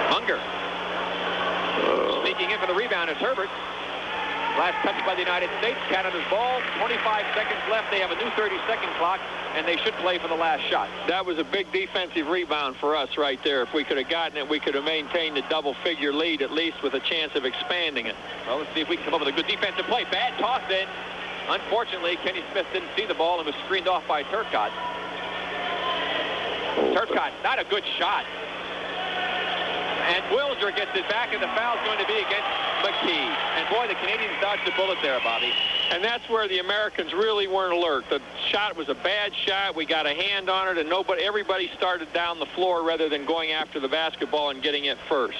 Munger. Sneaking in for the rebound is Herbert. Last touch by the United States. Canada's ball. 25 seconds left. They have a new 30-second clock, and they should play for the last shot. That was a big defensive rebound for us right there. If we could have gotten it, we could have maintained a double-figure lead, at least with a chance of expanding it. Well, let's see if we can come up with a good defensive play. Bad toss in. Unfortunately, Kenny Smith didn't see the ball and was screened off by Turcotte. Turcotte, not a good shot. And Wilder gets it back, and the foul's going to be against McKee. And boy, the Canadians dodged a bullet there, Bobby. And that's where the Americans really weren't alert. The shot was a bad shot. We got a hand on it, and everybody started down the floor rather than going after the basketball and getting it first.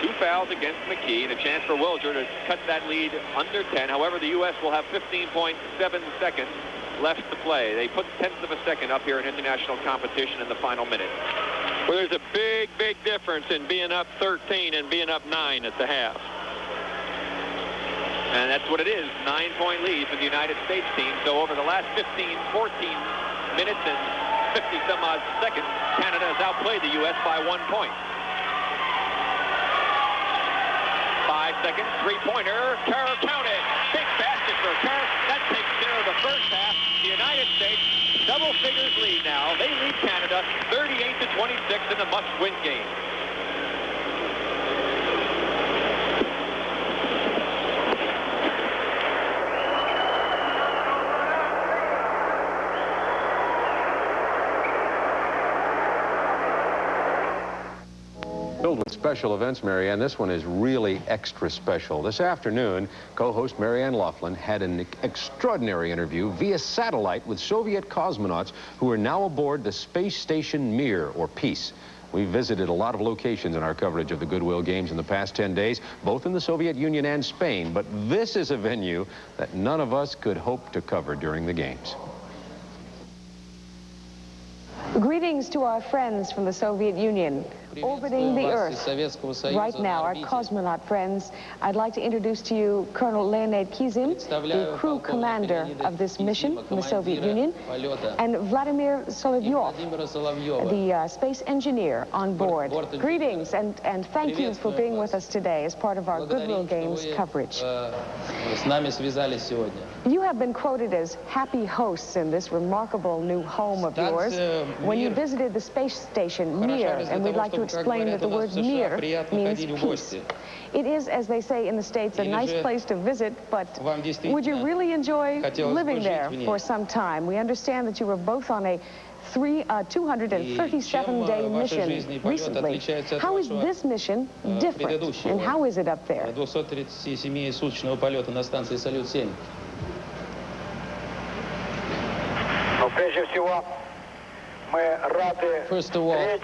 2 fouls against McKee, and a chance for Wilder to cut that lead under 10. However, the U.S. will have 15.7 seconds left to play. They put tenths of a second up here in international competition in the final minute. Well, there's a big, big difference in being up 13 and being up 9 at the half. And that's what it is, 9-point lead for the United States team. So over the last 15, 14 minutes and 50-some-odd seconds, Canada has outplayed the U.S. by 1 point. 5 seconds, three-pointer, Kerr counted. Big basket for Kerr. That takes care of the first half. The United States, double figures lead now. They lead Canada 38-26 in a must-win game. Filled with special events, Marianne. This one is really extra special. This afternoon, co-host Marianne Laughlin had an extraordinary interview via satellite with Soviet cosmonauts who are now aboard the space station Mir, or Peace. We visited a lot of locations in our coverage of the Goodwill Games in the past 10 days, both in the Soviet Union and Spain, but this is a venue that none of us could hope to cover during the Games. Greetings to our friends from the Soviet Union, orbiting the Earth. Right now, our cosmonaut friends, I'd like to introduce to you Colonel Leonid Kizim, the crew commander of this mission in the Soviet Union, and Vladimir Sylvio, the space engineer on board. Greetings, and thank you for being with us today as part of our Goodwill Games coverage. You have been quoted as happy hosts in this remarkable new home of yours when you visited the space station Mir, and we'd like to explain that the word Mir means peace. It is, as they say in the States, a nice place to visit, but would you really enjoy living there for some time? We understand that you were both on a 237-day mission recently. How is this mission different, and how is it up there? First of all,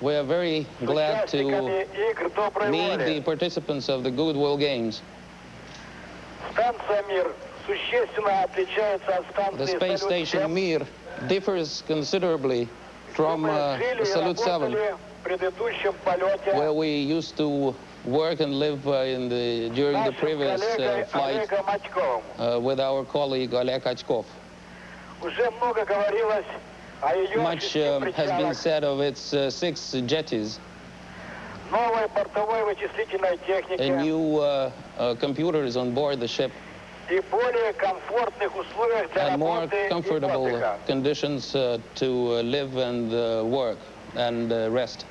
we are very glad to meet the participants of the Goodwill Games. The space station Mir differs considerably from Salute 7, where we used to work and live during the previous flight with our colleague Oleg Ochkov. Much has been said of its 6 jetties. New computers on board the ship, and more comfortable conditions to live and work and rest.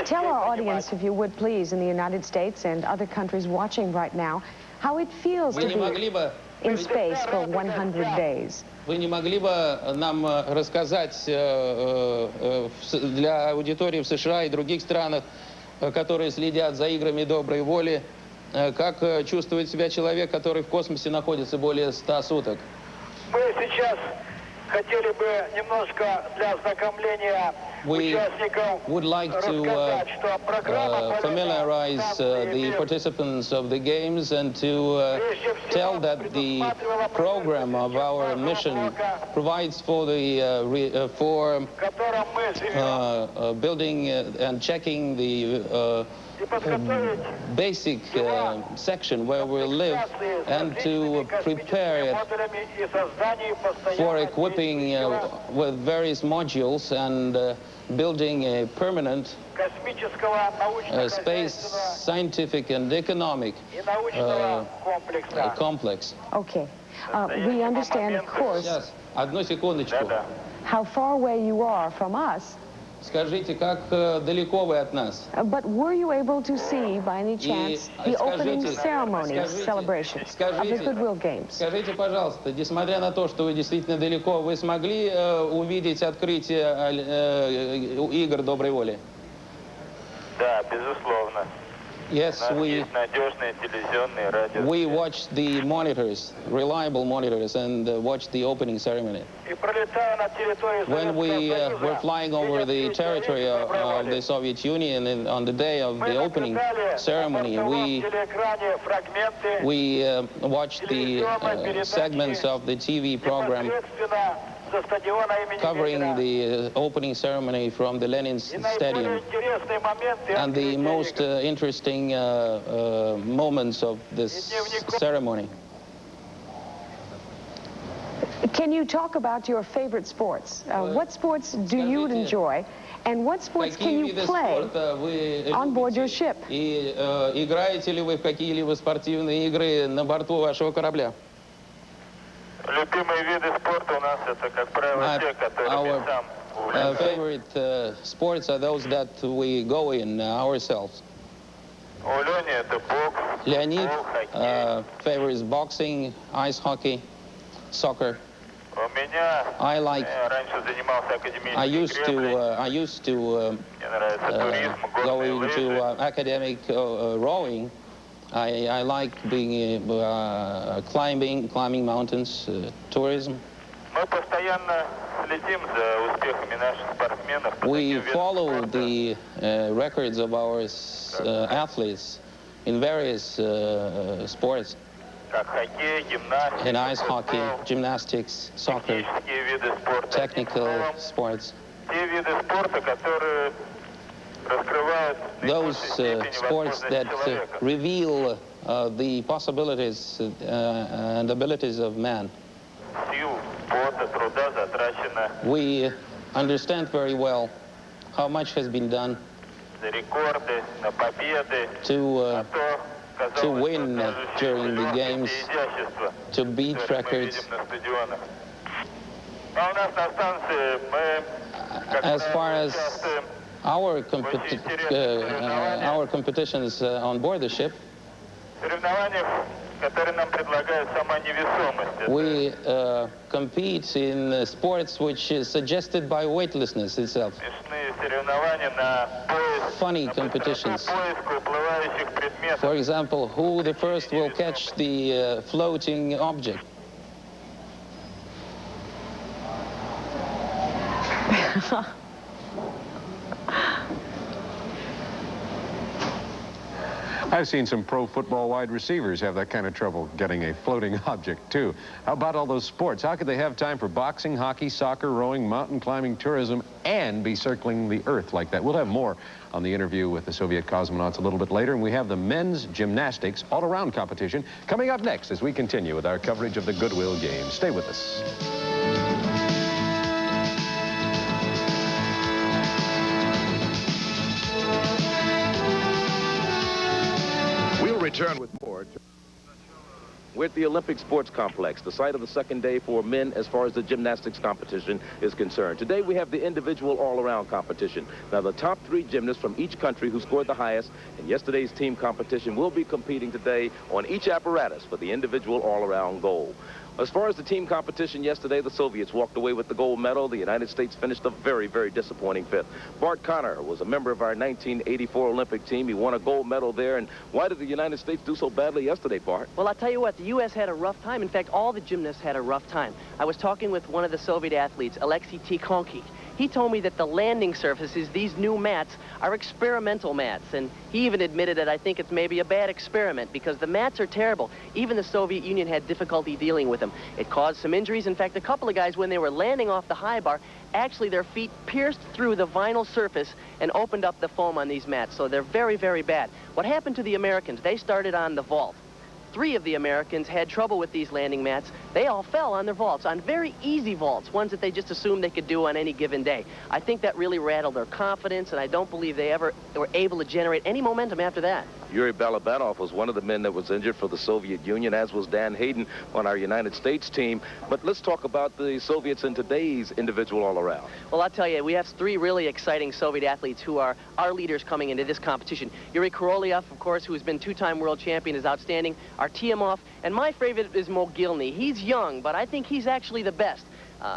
Tell our audience, if you would please, in the United States and other countries watching right now, how it feels to be in space for 100 days. Вы не могли бы нам рассказать для аудитории в США и других странах, которые следят за играми доброй воли, как чувствует себя человек, который в космосе находится более 100 суток? Мы сейчас хотели бы немножко для ознакомления участников рассказать, что программа familiarize the participants of the games and to tell that the program of our mission provides for the building and checking the basic section where we live and to prepare it for equipping with various modules and building a permanent space, scientific and economic complex. Okay. We understand, of course, Сейчас, одну секундочку. how far away you are from us. Скажите, как далеко вы от нас? But were you able to see, by any chance, the opening ceremony celebration of the Goodwill Games? Скажите, пожалуйста, несмотря на то, что вы действительно далеко, вы смогли увидеть открытие игр доброй воли? Да, безусловно. Yes, we watched the monitors, reliable monitors, and watched the opening ceremony. When we were flying over the territory of the Soviet Union and on the day of the opening ceremony, we watched the segments of the TV program covering the opening ceremony from the Lenin Stadium. And the most interesting moments of this ceremony. Can you talk about your favorite sports? What sports do you enjoy? And what sports can you play on board your ship? И играете ли вы в какие-либо спортивные игры на борту вашего корабля? Любимые виды спорта у нас это, как правило, те, которые мы сам Our favorite sports are those that we go in ourselves. У Лени это бокс, Leonid хоккей. favors boxing, ice hockey, soccer. У меня I раньше занимался академической греблей. I used to Мне нравится туризм, go горные into лыжи. academic rowing. I like being climbing mountains, tourism. Мы постоянно следим за успехами наших спортсменов. We follow the records of our athletes in various sports, Как хоккей, гимнастика, in ice hockey, футбол, gymnastics, soccer, технические виды спорта. technical В целом, sports. те виды спорта, которые раскрывают Those наибольшую степень sports that возможностей человека. reveal the possibilities and abilities of man. Сил, пота, труда затрачено We understand very well how much has been done за рекорды, на победы, to на то, казалось, to win что кажущееся during the легкость games, и изящество, to beat что мы records. видим на стадионах. А у нас на станции мы, как As правило, far as участвуем our competitions on board the ship, в соревнованиях, которые нам предлагает сама невесомость. Это we compete in sports which is suggested by weightlessness itself. смешные соревнования на поиск, Funny на быстроту competitions. поиска уплывающих предметов. For example, who the first will catch the floating object. I've seen some pro football wide receivers have that kind of trouble getting a floating object, too. How about all those sports? How could they have time for boxing, hockey, soccer, rowing, mountain climbing, tourism, and be circling the Earth like that? We'll have more on the interview with the Soviet cosmonauts a little bit later, and we have the men's gymnastics all-around competition coming up next as we continue with our coverage of the Goodwill Games. Stay with us. Return with more with the Olympic Sports Complex, the site of the second day for men as far as the gymnastics competition is concerned. Today we have the individual all-around competition. Now the top 3 gymnasts from each country who scored the highest in yesterday's team competition will be competing today on each apparatus for the individual all-around goal. As far as the team competition yesterday, the Soviets walked away with the gold medal. The United States finished a very, very disappointing 5th. Bart Connor was a member of our 1984 Olympic team. He won a gold medal there. And why did the United States do so badly yesterday, Bart? Well, I'll tell you what, the U.S. had a rough time. In fact, all the gymnasts had a rough time. I was talking with one of the Soviet athletes, Alexei Tikhonki. He told me that the landing surfaces, these new mats, are experimental mats. And he even admitted that I think it's maybe a bad experiment because the mats are terrible. Even the Soviet Union had difficulty dealing with them. It caused some injuries. In fact, a couple of guys, when they were landing off the high bar, actually their feet pierced through the vinyl surface and opened up the foam on these mats. So they're very, very bad. What happened to the Americans? They started on the vault. 3 of the Americans had trouble with these landing mats. They all fell on their vaults, on very easy vaults, ones that they just assumed they could do on any given day. I think that really rattled their confidence, and I don't believe they ever were able to generate any momentum after that. Yuri Balabanov was one of the men that was injured for the Soviet Union, as was Dan Hayden on our United States team. But let's talk about the Soviets in today's individual all-around. Well, I'll tell you, we have 3 really exciting Soviet athletes who are our leaders coming into this competition. Yuri Korolev, of course, who has been 2-time world champion, is outstanding. Artemov, and my favorite is Mogilny. He's young, but I think he's actually the best.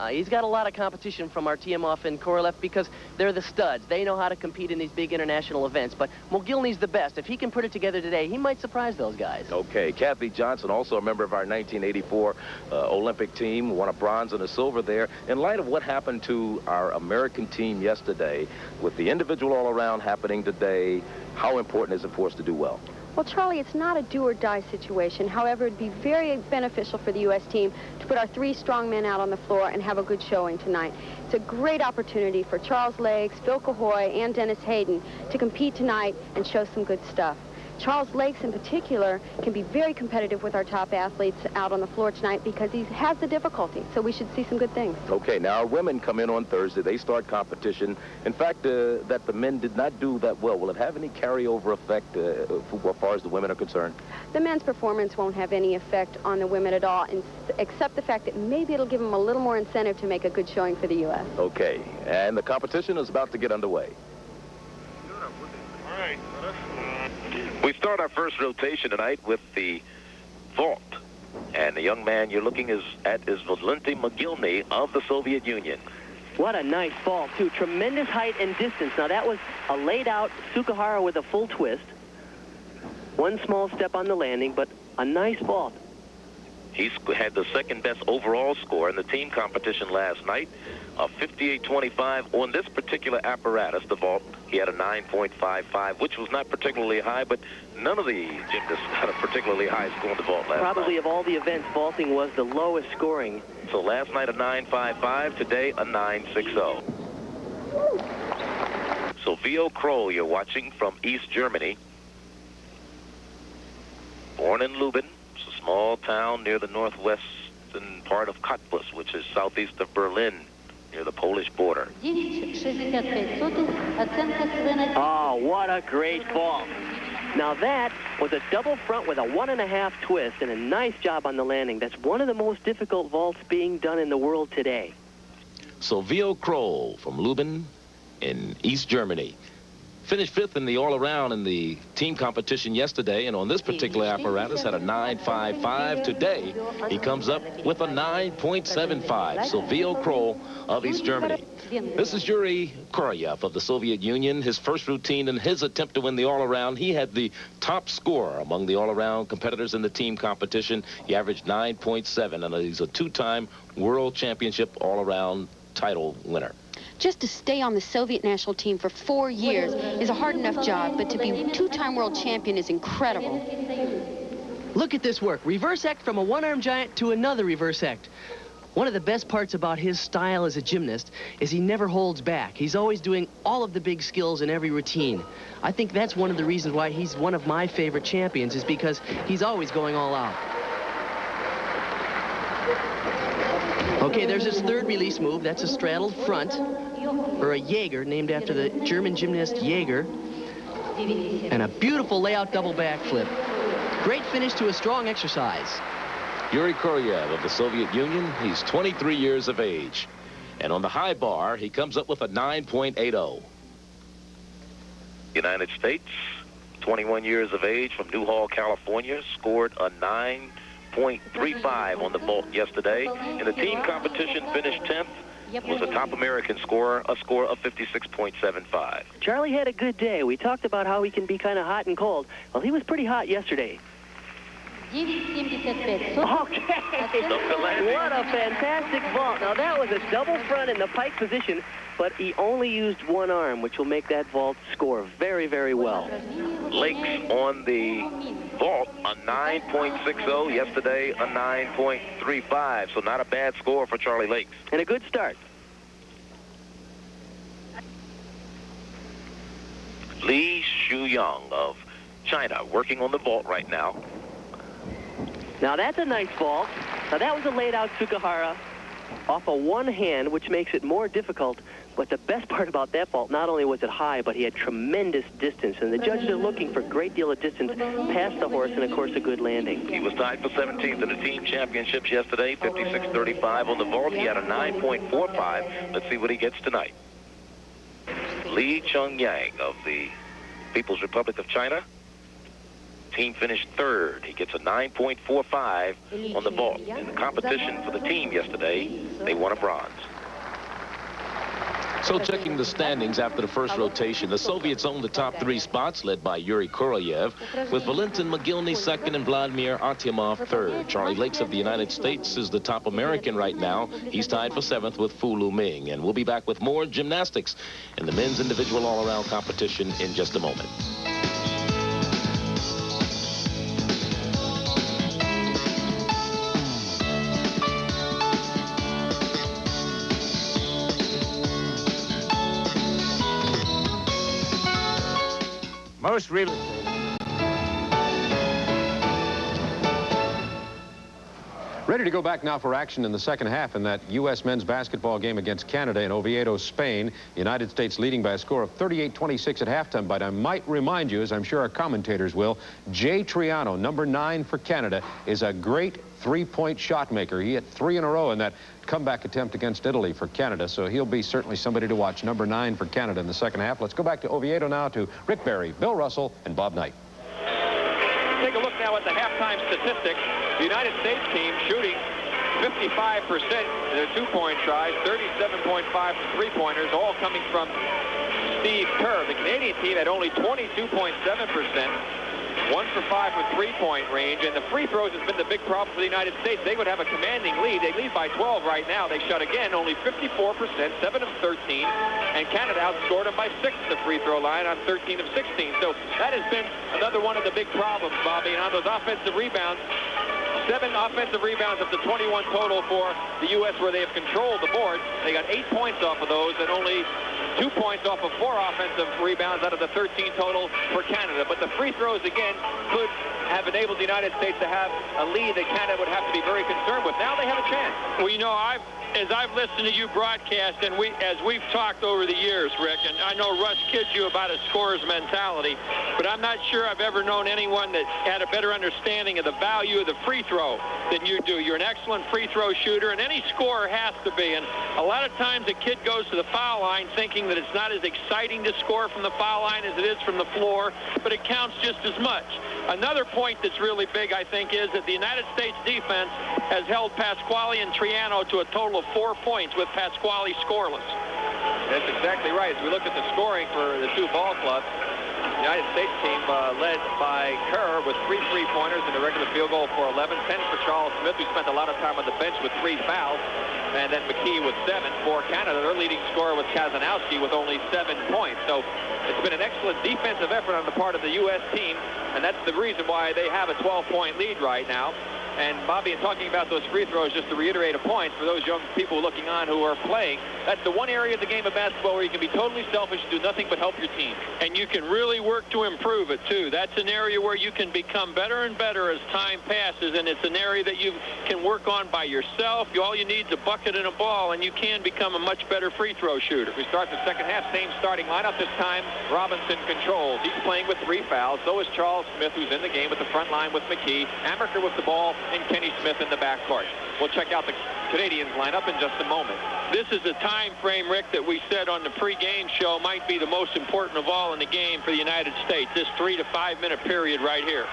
He's got a lot of competition from Artemov and Korolev because they're the studs. They know how to compete in these big international events, but Mogilny's the best. If he can put it together today, he might surprise those guys. Okay, Kathy Johnson, also a member of our 1984 Olympic team, won a bronze and a silver there. In light of what happened to our American team yesterday, with the individual all-around happening today, how important is it for us to do well? Well, Charlie, it's not a do-or-die situation. However, it'd be very beneficial for the U.S. team to put our 3 strong men out on the floor and have a good showing tonight. It's a great opportunity for Charles Lakes, Phil Cahoy, and Dennis Hayden to compete tonight and show some good stuff. Charles Lakes, in particular, can be very competitive with our top athletes out on the floor tonight because he has the difficulty, so we should see some good things. Okay, now our women come in on Thursday. They start competition. In fact, that the men did not do that well. Will it have any carryover effect as far as the women are concerned? The men's performance won't have any effect on the women at all, except the fact that maybe it'll give them a little more incentive to make a good showing for the U.S. Okay, and the competition is about to get underway. All right. We start our first rotation tonight with the vault. And the young man you're looking at is Valentin Mogilny of the Soviet Union. What a nice vault, too. Tremendous height and distance. Now, that was a laid-out Sukahara with a full twist. One small step on the landing, but a nice vault. He's had the second-best overall score in the team competition last night, of 58.25 on this particular apparatus, the vault. He had a 9.55, which was not particularly high, but none of the gymnasts had a particularly high score in the vault last night. Probably of all the events, vaulting was the lowest scoring. So last night a 9.55, today a 9.60. Sylvio Kroll, you're watching from East Germany. Born in Lubin, it's a small town near the northwestern part of Cottbus, which is southeast of Berlin, near the Polish border. Oh, what a great vault. Now that was a double front with a 1.5 twist and a nice job on the landing. That's one of the most difficult vaults being done in the world today. Sylvio Kroll from Lubin in East Germany. Finished 5th in the all-around in the team competition yesterday, and on this particular apparatus had a 9.55. Today, he comes up with a 9.75. Sylvio Kroll of East Germany. This is Yuri Korolev of the Soviet Union. His first routine in his attempt to win the all-around, he had the top score among the all-around competitors in the team competition. He averaged 9.7, and he's a 2-time world championship all-around title winner. Just to stay on the Soviet national team for 4 years is a hard enough job, but to be 2-time world champion is incredible. Look at this work. Reverse act from a one-arm giant to another reverse act. One of the best parts about his style as a gymnast is he never holds back. He's always doing all of the big skills in every routine. I think that's one of the reasons why he's one of my favorite champions, is because he's always going all out. Okay, there's his third release move. That's a straddled front, or a Jaeger, named after the German gymnast Jaeger. And a beautiful layout double backflip. Great finish to a strong exercise. Yuri Korolev of the Soviet Union, he's 23 years of age. And on the high bar, he comes up with a 9.80. United States, 21 years of age, from Newhall, California, scored a 9.35 on the vault yesterday. In the team competition, finished 10th, was a top American scorer, a score of 56.75. Charlie had a good day. We talked about how he can be kind of hot and cold. Well, he was pretty hot yesterday. Okay. What a fantastic vault. Now, that was a double front in the pike position, but he only used one arm, which will make that vault score very, very well. Lakes on the vault, a 9.60. Yesterday, a 9.35. So not a bad score for Charlie Lakes. And a good start. Li Chunyang of China working on the vault right now. Now, that's a nice vault. Now, that was a laid-out Tsukahara off of one hand, which makes it more difficult. But the best part about that vault, not only was it high, but he had tremendous distance. And the judges are looking for a great deal of distance past the horse and, of course, a good landing. He was tied for 17th in the team championships yesterday, 56.35 on the vault. He had a 9.45. Let's see what he gets tonight. Li Chunyang of the People's Republic of China. Team finished third. He gets a 9.45 on the vault. In the competition for the team yesterday, they won a bronze. So checking the standings after the first rotation, the Soviets own the top 3 spots, led by Yuri Korolev, with Valentin Mogilny second and Vladimir Artemov third. Charlie Lakes of the United States is the top American right now. He's tied for 7th with Fu Luming. And we'll be back with more gymnastics in the men's individual all-around competition in just a moment. Most really. Ready to go back now for action in the second half in that U.S. men's basketball game against Canada in Oviedo, Spain. The United States leading by a score of 38-26 at halftime. But I might remind you, as I'm sure our commentators will, Jay Triano, number 9 for Canada, is a great three-point shot maker. He hit 3 in a row in that comeback attempt against Italy for Canada. So he'll be certainly somebody to watch, number 9 for Canada in the second half. Let's go back to Oviedo now to Rick Barry, Bill Russell, and Bob Knight. Take a look now at the halftime statistics. The United States team shooting 55% in their two-point tries, 37.5 for three-pointers, all coming from Steve Kerr. The Canadian team had only 22.7%. 1 for 5 for three-point range, and the free throws has been the big problem for the United States. They would have a commanding lead. They lead by 12 right now. They shot again only 54%, 7 of 13, and Canada outscored them by 6 at the free throw line on 13 of 16. So that has been another one of the big problems, Bobby. And on those offensive rebounds, 7 offensive rebounds of the 21 total for the U.S. where they have controlled the board. They got 8 points off of those and only 2 points off of 4 offensive rebounds out of the 13 total for Canada. But the free throws, again, could have enabled the United States to have a lead that Canada would have to be very concerned with. Now they have a chance. Well, you know, as I've listened to you broadcast, and as we've talked over the years, Rick, and I know Russ kids you about a scorer's mentality, but I'm not sure I've ever known anyone that had a better understanding of the value of the free throw than you do. You're an excellent free throw shooter, and any scorer has to be. And a lot of times a kid goes to the foul line thinking that it's not as exciting to score from the foul line as it is from the floor, but it counts just as much. Another point that's really big, I think, is that the United States defense has held Pasquale and Triano to a total of 4 points with Pasquale scoreless. That's exactly right. As we look at the scoring for the two ball clubs, the United States team led by Kerr with 3 three-pointers and a regular field goal for 11, 10 for Charles Smith, who spent a lot of time on the bench with 3 fouls, and then McKee with 7 for Canada. Their leading scorer was Kazanowski with only 7 points. So it's been an excellent defensive effort on the part of the U.S. team, and that's the reason why they have a 12-point lead right now. And Bobby, in talking about those free throws, just to reiterate a point for those young people looking on who are playing, that's the one area of the game of basketball where you can be totally selfish and do nothing but help your team. And you can really work to improve it, too. That's an area where you can become better and better as time passes, and it's an area that you can work on by yourself. All you need is a bucket and a ball, and you can become a much better free throw shooter. We start the second half, same starting lineup this time. Robinson controls. He's playing with 3 fouls. So is Charles Smith, who's in the game at the front line with McKee. Amaker with the ball, and Kenny Smith in the backcourt. We'll check out the Canadians lineup in just a moment. This is a time frame, Rick, that we said on the pregame show might be the most important of all in the game for the United States, this 3 to 5 minute period right here.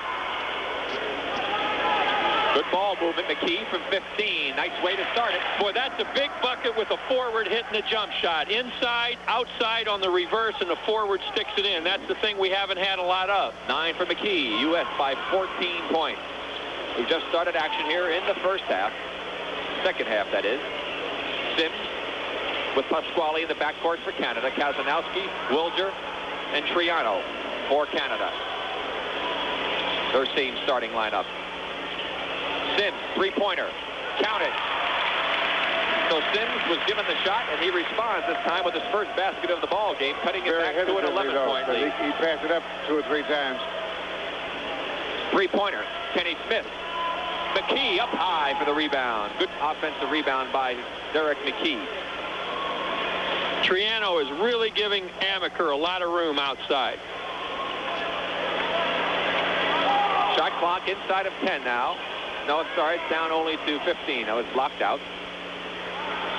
Good ball movement, McKee from 15. Nice way to start it. Boy, that's a big bucket with a forward hitting a jump shot. Inside, outside on the reverse, and the forward sticks it in. That's the thing we haven't had a lot of. 9 for McKee. U.S. by 14 points. We've just started action here in the first half. Second half, that is. Sims with Pasquale in the backcourt for Canada. Kazanowski, Wilger, and Triano for Canada. Their team starting lineup. Sims, three-pointer. Count it. So Sims was given the shot, and he responds this time with his first basket of the ball game, cutting it back to an 11-point lead. He passed it up 2 or 3 times. Three-pointer, Kenny Smith. McKee up high for the rebound. Good offensive rebound by Derek McKee. Triano is really giving Amaker a lot of room outside. Shot clock inside of 10 now. No, sorry, it's down only to 15. Now it's locked out.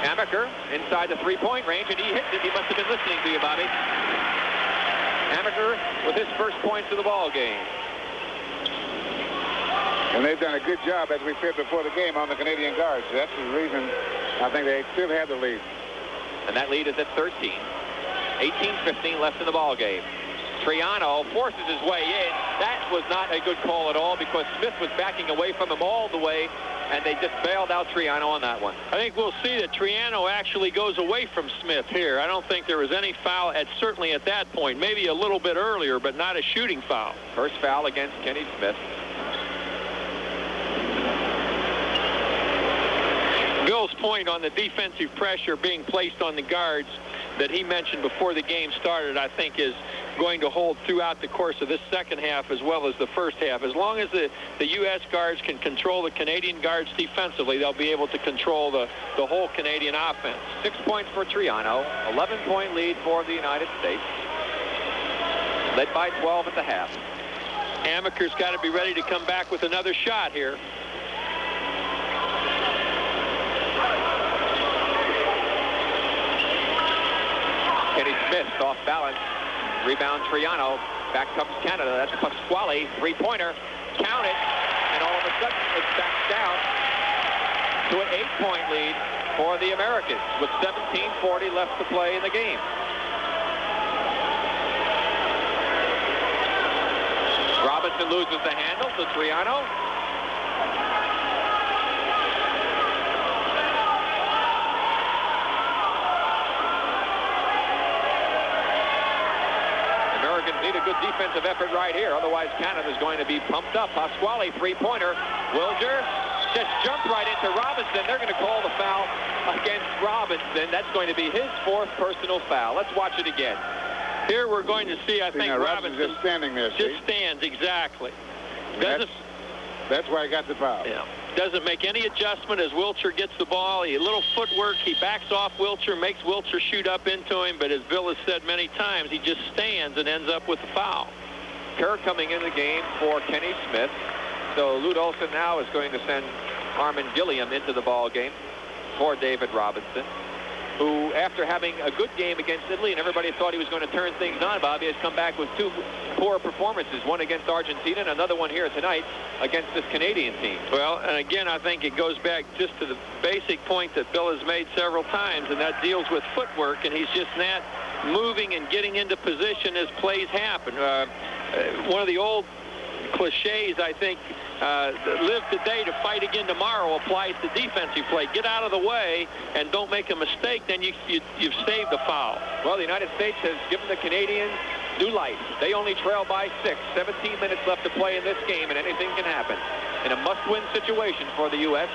Amaker inside the three-point range, and he hit it. He must have been listening to you, Bobby. Amaker with his first points of the ball game. And they've done a good job, as we said before the game, on the Canadian guards. That's the reason I think they still have the lead. And that lead is at 13. 18-15 left in the ball game. Triano forces his way in. That was not a good call at all because Smith was backing away from him all the way, and they just bailed out Triano on that one. I think we'll see that Triano actually goes away from Smith here. I don't think there was any foul, certainly at that point. Maybe a little bit earlier, but not a shooting foul. First foul against Kenny Smith. Bill's point on the defensive pressure being placed on the guards that he mentioned before the game started, I think is going to hold throughout the course of this second half as well as the first half. As long as the U.S. guards can control the Canadian guards defensively, they'll be able to control the whole Canadian offense. 6 points for Triano, 11-point lead for the United States, led by 12 at the half. Amaker's got to be ready to come back with another shot here. Kenny Smith off balance. Rebound Triano. Back comes Canada. That's Pasquale. Three-pointer. Count it. And all of a sudden it's back down to an 8-point lead for the Americans with 17:40 left to play in the game. Robinson loses the handle to Triano. Need a good defensive effort right here. Otherwise, Canada's going to be pumped up. Pasquale, three-pointer. Wilger just jumped right into Robinson. They're going to call the foul against Robinson. That's going to be his 4th personal foul. Let's watch it again. Here we're going to see, I think, Robinson just standing there. Just stands, exactly. That's why he got the foul. Yeah. Doesn't make any adjustment as Wilcher gets the ball. A little footwork. He backs off Wilcher, makes Wilcher shoot up into him. But as Bill has said many times, he just stands and ends up with the foul. Kerr coming in the game for Kenny Smith. So Lute Olson now is going to send Armin Gilliam into the ball game for David Robinson, who, after having a good game against Italy, and everybody thought he was going to turn things on, Bobby, has come back with 2 poor performances, one against Argentina and another one here tonight against this Canadian team. Well, and again, I think it goes back just to the basic point that Bill has made several times, and that deals with footwork, and he's just not moving and getting into position as plays happen. One of the old cliches, I think, live today to fight again tomorrow applies to defensive play. Get out of the way and don't make a mistake, then you've saved the foul. Well, the United States has given the Canadians new life. They only trail by 6. 17 minutes left to play in this game, and anything can happen in a must-win situation for the U.S.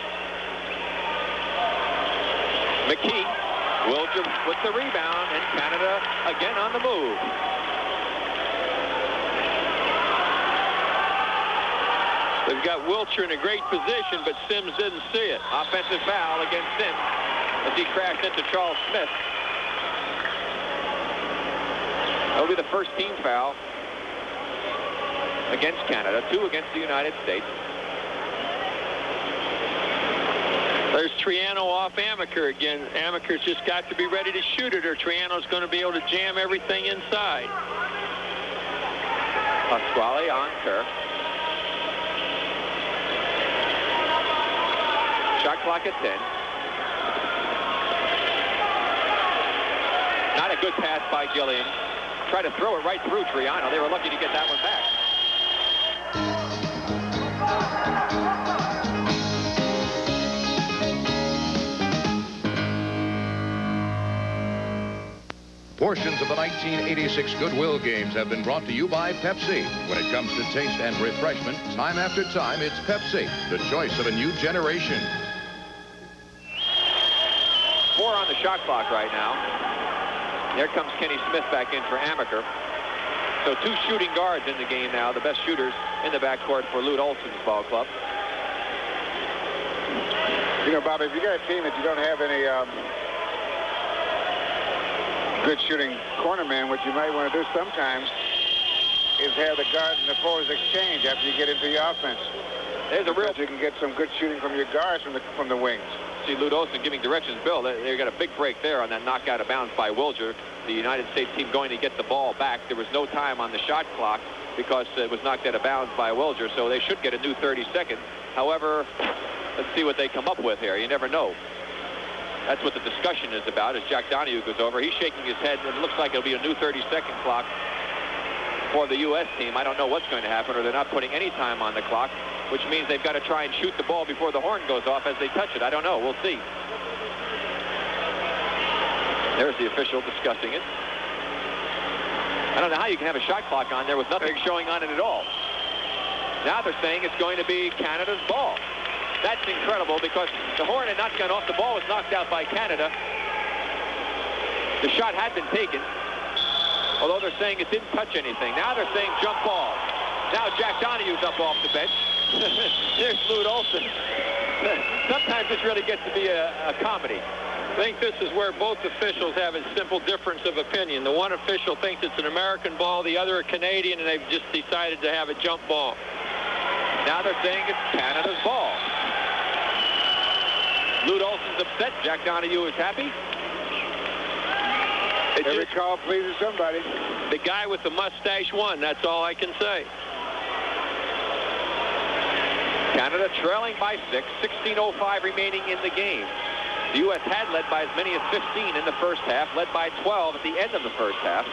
McKee will with the rebound, and Canada again on the move. They've got Wilcher in a great position, but Sims didn't see it. Offensive foul against Sims as he crashed into Charles Smith. That'll be the first team foul against Canada, 2 against the United States. There's Triano off Amaker again. Amaker's just got to be ready to shoot it, or Triano's going to be able to jam everything inside. Pasquale on Kerr. Shot clock at 10. Not a good pass by Gilliam. Tried to throw it right through Triano. They were lucky to get that one back. Portions of the 1986 Goodwill games have been brought to you by Pepsi. When it comes to taste and refreshment, time after time, it's Pepsi, the choice of a new generation. 4 on the shot clock right now. There comes Kenny Smith back in for Amaker. So 2 shooting guards in the game now, the best shooters in the backcourt for Lute Olson's ball club. You know, Bobby, if you got a team that you don't have any good shooting cornerman, what you might want to do sometimes is have the guards and the forwards exchange after you get into the offense. There's a real... You can get some good shooting from your guards from the wings. See Lute Olson giving directions. Bill, they got a big break there on that knockout of bounds by Wilger. The United States team going to get the ball back. There was no time on the shot clock because it was knocked out of bounds by Wilger, so they should get a new 30 seconds. However, let's see what they come up with here. You never know. That's what the discussion is about as Jack Donahue goes over. He's shaking his head, and it looks like it'll be a new 30-second clock for the U.S. team. I don't know what's going to happen, or they're not putting any time on the clock, which means they've got to try and shoot the ball before the horn goes off as they touch it. I don't know. We'll see. There's the official discussing it. I don't know how you can have a shot clock on there with nothing showing on it at all. Now they're saying it's going to be Canada's ball. That's incredible because the horn had not gone off. The ball was knocked out by Canada. The shot had been taken, although they're saying it didn't touch anything. Now they're saying jump ball. Now Jack Donahue's up off the bench. There's Lute Olson. Sometimes this really gets to be a comedy. I think this is where both officials have a simple difference of opinion. The one official thinks it's an American ball, the other a Canadian, and they've just decided to have a jump ball. Now they're saying it's Canada's ball. Lute Olson's upset. Jack Donahue is happy. Every call pleases somebody. The guy with the mustache won. That's all I can say. Canada trailing by 6. 16:05 remaining in the game. The U.S. had led by as many as 15 in the first half, led by 12 at the end of the first half.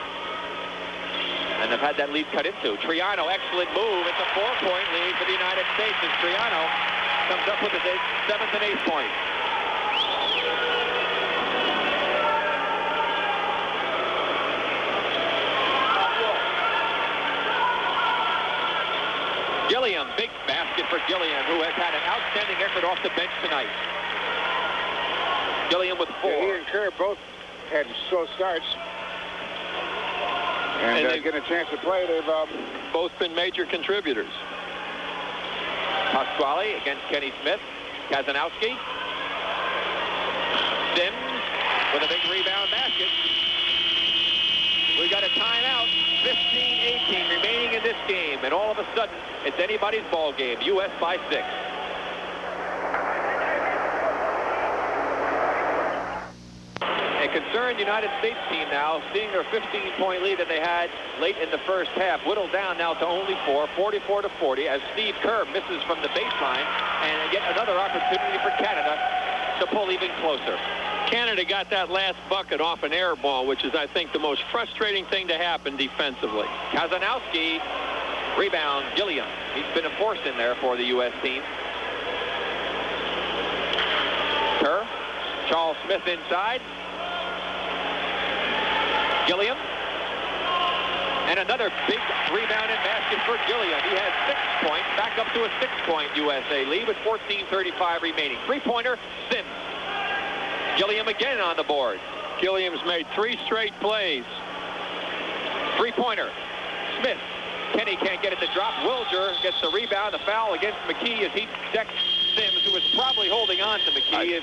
And they've had that lead cut into. Triano, excellent move. It's a 4-point lead for the United States as Triano comes up with his 7th and 8th point. Gilliam, big basket for Gilliam, who has had an outstanding effort off the bench tonight. Gilliam with 4. Yeah, he and Kerr both had slow starts. And getting a chance to play, they've both been major contributors. Pasquale against Kenny Smith. Kazanowski. Sims with a big rebound basket. We got a timeout. 15-18 remaining in this game. And all of a sudden, it's anybody's ball game. U.S. by 6. A concerned United States team now, seeing their 15-point lead that they had late in the first half, whittled down now to only 4, 44-40, as Steve Kerr misses from the baseline, and yet another opportunity for Canada to pull even closer. Canada got that last bucket off an air ball, which is, I think, the most frustrating thing to happen defensively. Kazanowski, rebound, Gilliam. He's been a force in there for the U.S. team. Kerr, Charles Smith inside. Gilliam. And another big rebound and basket for Gilliam. He has 6 points, back up to a 6-point USA lead with 14:35 remaining. 3-pointer, Sims. Gilliam again on the board. Gilliam's made 3 straight plays. 3-pointer, Smith. Kenny can't get it to drop. Wilger gets the rebound. The foul against McKee as he decks Sims, who was probably holding on to McKee.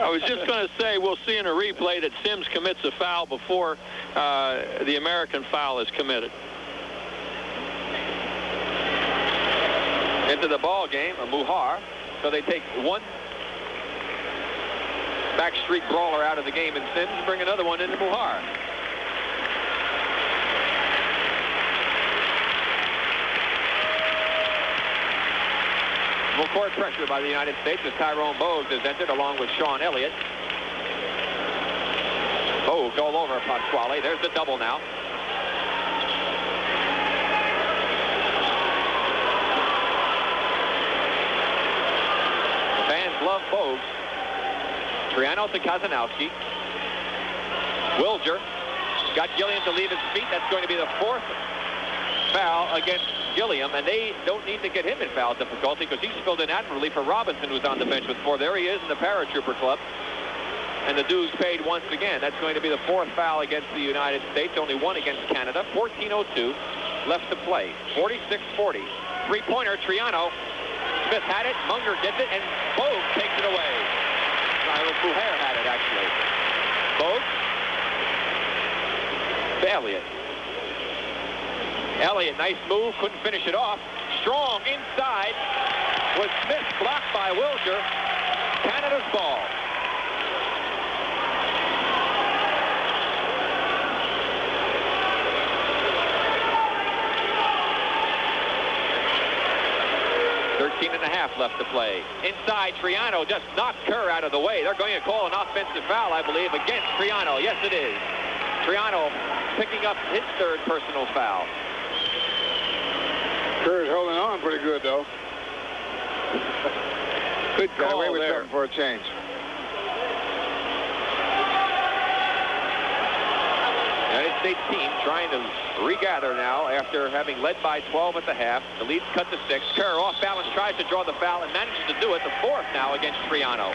I was just going to say, we'll see in a replay that Sims commits a foul before the American foul is committed. Into the ball game, a Muhar. So they take one backstreet brawler out of the game, and Sims bring another one into Muhar. Full court pressure by the United States as Tyrone Bogues has entered along with Sean Elliott. Bogues all over Pasquale. There's the double now. The fans love Bogues. Triano to Kazanowski. Wilger got Gilliam to leave his feet. That's going to be the 4th foul against Gilliam, and they don't need to get him in foul difficulty because he's filled in admirably for Robinson, who's on the bench with 4. There he is in the paratrooper club. And the dues paid once again. That's going to be the 4th foul against the United States, only 1 against Canada. 14:02 left to play. 46-40. Three-pointer, Triano. Smith had it, Munger gets it, and Bogue takes it away. Buhair had it, actually. Bogue to Elliott. Elliott, nice move, couldn't finish it off. Strong inside was Smith, blocked by Wilger. Canada's ball. .5 left to play. Inside, Triano just knocked Kerr out of the way. They're going to call an offensive foul, I believe, against Triano. Yes, it is. Triano picking up his 3rd personal foul. Kerr's holding on pretty good, though. Good call. Got away with there something for a change. United States team trying to regather now after having led by 12 at the half. The lead's cut to 6. Kerr off balance tries to draw the foul and manages to do it. The 4th now against Triano.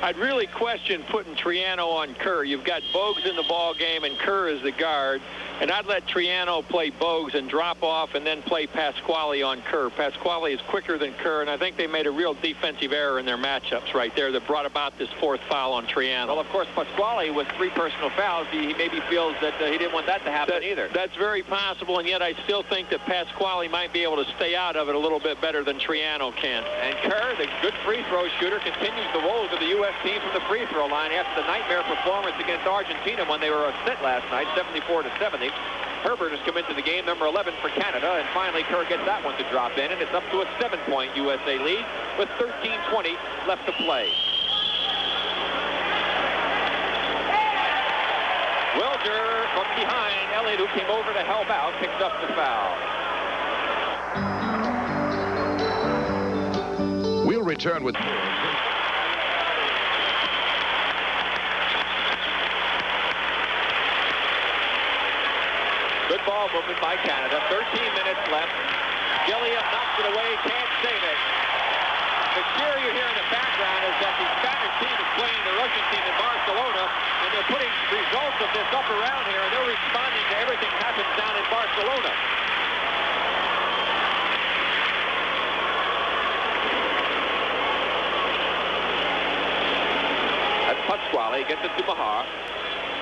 I'd really question putting Triano on Kerr. You've got Bogues in the ball game and Kerr is the guard. And I'd let Triano play Bogues and drop off and then play Pasquale on Kerr. Pasquale is quicker than Kerr, and I think they made a real defensive error in their matchups right there that brought about this 4th foul on Triano. Well, of course, Pasquale with 3 personal fouls, he maybe feels that he didn't want that to happen either. That's very possible, and yet I still think that Pasquale might be able to stay out of it a little bit better than Triano can. And Kerr, the good free throw shooter, continues the woes of the U.S. team from the free throw line after the nightmare performance against Argentina when they were upset last night, 74-70. Herbert has come into the game, number 11 for Canada, and finally Kerr gets that one to drop in, and it's up to a 7-point USA lead with 13:20 left to play. Wilger from behind. Elliott, who came over to help out, picks up the foul. We'll return with Good ball movement by Canada. 13 minutes left. Gilliam knocks it away, can't save it. The cheer you hear in the background is that the Spanish team is playing the Russian team in Barcelona, and they're putting results of this up around here, and they're responding to everything that happens down in Barcelona. That's Pasquale, gets it to Mahar.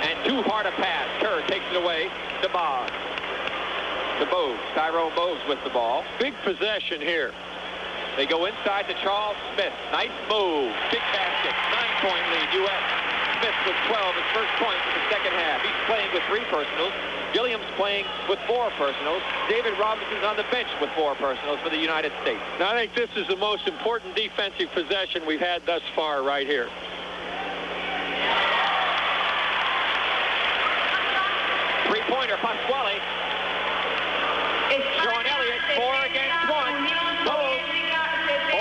And too hard a pass. Kerr takes it away to Bogue. To Bogue. Tyrone Bogues with the ball. Big possession here. They go inside to Charles Smith. Nice move. Big basket. 9-point lead, U.S. Smith with 12, his first point in the second half. He's playing with 3 personals. Gilliam's playing with 4 personals. David Robinson's on the bench with 4 personals for the United States. Now, I think this is the most important defensive possession we've had thus far right here. Three-pointer, Pasquale. Sean Elliott, 4 against 1. Bogue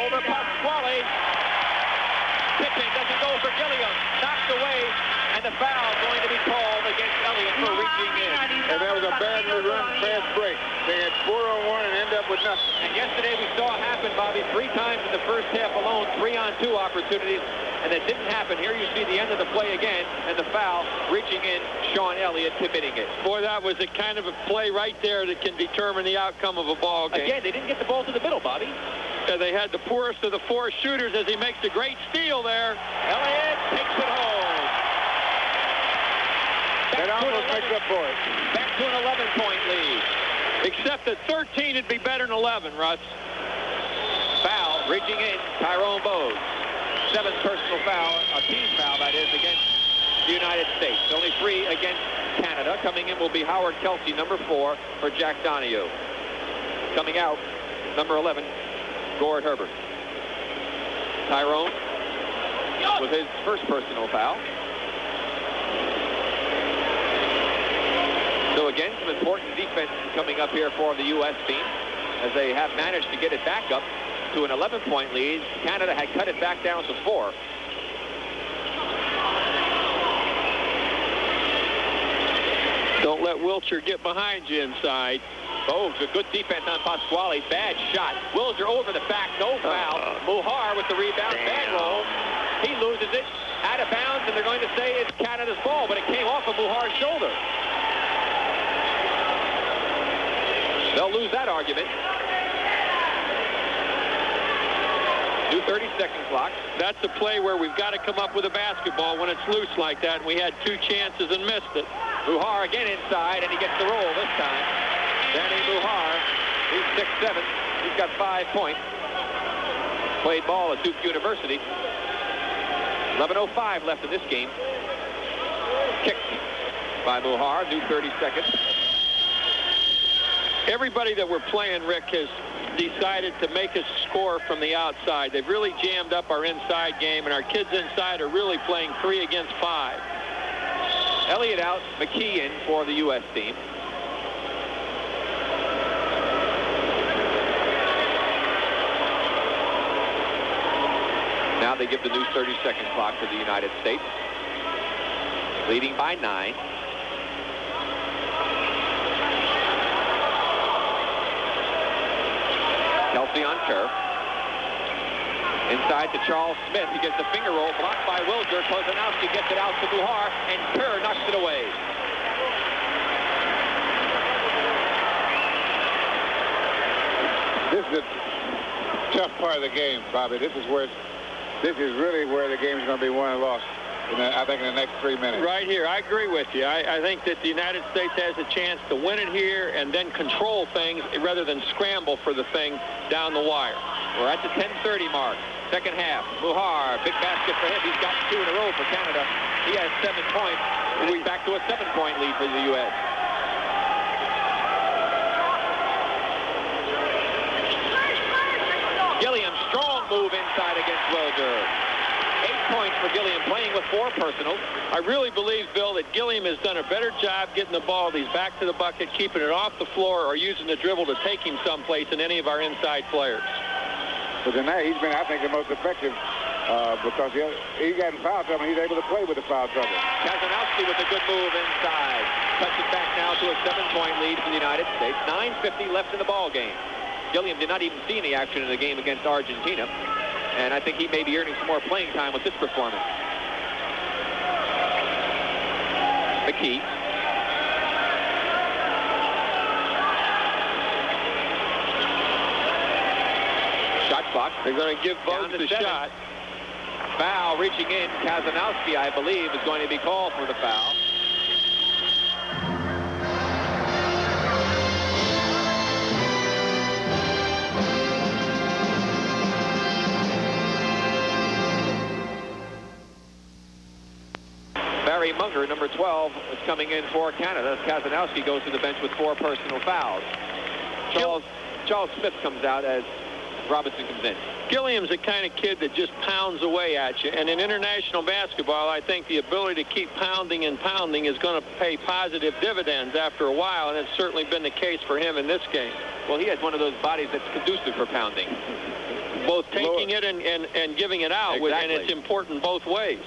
over Pasquale. Tipping doesn't go for Gilliam. Knocked away, and the foul going to be called against Elliott for reaching in. And that was a badly run fast break. They had 4-on-1 and end up with nothing. And yesterday we saw it happen, Bobby, 3 times in the first half alone, 3-on-2 opportunities. And it didn't happen. Here you see the end of the play again, and the foul reaching in, Sean Elliott committing it. Boy, that was a kind of a play right there that can determine the outcome of a ball game. Again, they didn't get the ball to the middle, Bobby. They had the poorest of the 4 shooters as he makes a great steal there. Elliott takes it home. That almost makes up for it. Back to an 11-point lead. Except that 13 would be better than 11, Russ. Foul reaching in, Tyrone Bogue. 7th personal foul, a team foul, that is, against the United States. Only 3 against Canada. Coming in will be Howard Kelsey, number 4, for Jack Donahue. Coming out, number 11, Gord Herbert. Tyrone with his first personal foul. So again, some important defense coming up here for the U.S. team as they have managed to get it back up to an 11-point lead. Canada had cut it back down to 4. Don't let Wiltshire get behind you inside. Bogues, a good defense on Pasquale. Bad shot. Wiltshire over the back, no foul. Muhar with the rebound. Bad roll. He loses it. Out of bounds, and they're going to say it's Canada's ball, but it came off of Muhar's shoulder. They'll lose that argument. New 30-second clock. That's a play where we've got to come up with a basketball when it's loose like that, and we had 2 chances and missed it. Muhar again inside, and he gets the roll this time. Danny Muhar, he's 6'7". He's got 5 points. Played ball at Duke University. 11:05 left in this game. Kicked by Muhar. New 30 seconds. Everybody that we're playing, Rick, has decided to make us score from the outside. They've really jammed up our inside game, and our kids inside are really playing 3 against 5. Elliott out, McKee in for the U.S. team. Now they give the new 30-second clock to the United States. Leading by 9. Kelsey on Kerr. Inside to Charles Smith. He gets the finger roll blocked by Wiltshire. Cosmonaut gets it out to Muhar, and Kerr knocks it away. This is a tough part of the game, Bobby. This is really where the game is going to be won and lost. I think in the next 3 minutes. Right here, I agree with you. I think that the United States has a chance to win it here and then control things rather than scramble for the thing down the wire. We're at the 10:30 mark. Second half. Muhar, big basket for him. He's got 2 in a row for Canada. He has 7 points. And he's back to a 7-point lead for the U.S. Gilliam, strong move inside against Wiltshire. 8 points for Gilliam, playing with 4 personals. I really believe, Bill, that Gilliam has done a better job getting the ball. He's back to the bucket, keeping it off the floor, or using the dribble to take him someplace than any of our inside players. But tonight, he's been, I think, the most effective because he got in foul trouble. He's able to play with the foul trouble. Kazanowski with a good move inside. Cuts it back now to a 7-point lead for the United States. 9:50 left in the ball game. Gilliam did not even see any action in the game against Argentina. And I think he may be earning some more playing time with this performance. McKee. Shot clock. They're going to give Bogues the shot. Foul reaching in. Kazanowski, I believe, is going to be called for the foul. Barry Munger, number 12, is coming in for Canada. Kazanowski goes to the bench with 4 personal fouls. Charles Smith comes out as Robinson comes in. Gilliam's the kind of kid that just pounds away at you. And in international basketball, I think the ability to keep pounding and pounding is going to pay positive dividends after a while, and it's certainly been the case for him in this game. Well, he has one of those bodies that's conducive for pounding. Both taking it and giving it out, exactly. And it's important both ways.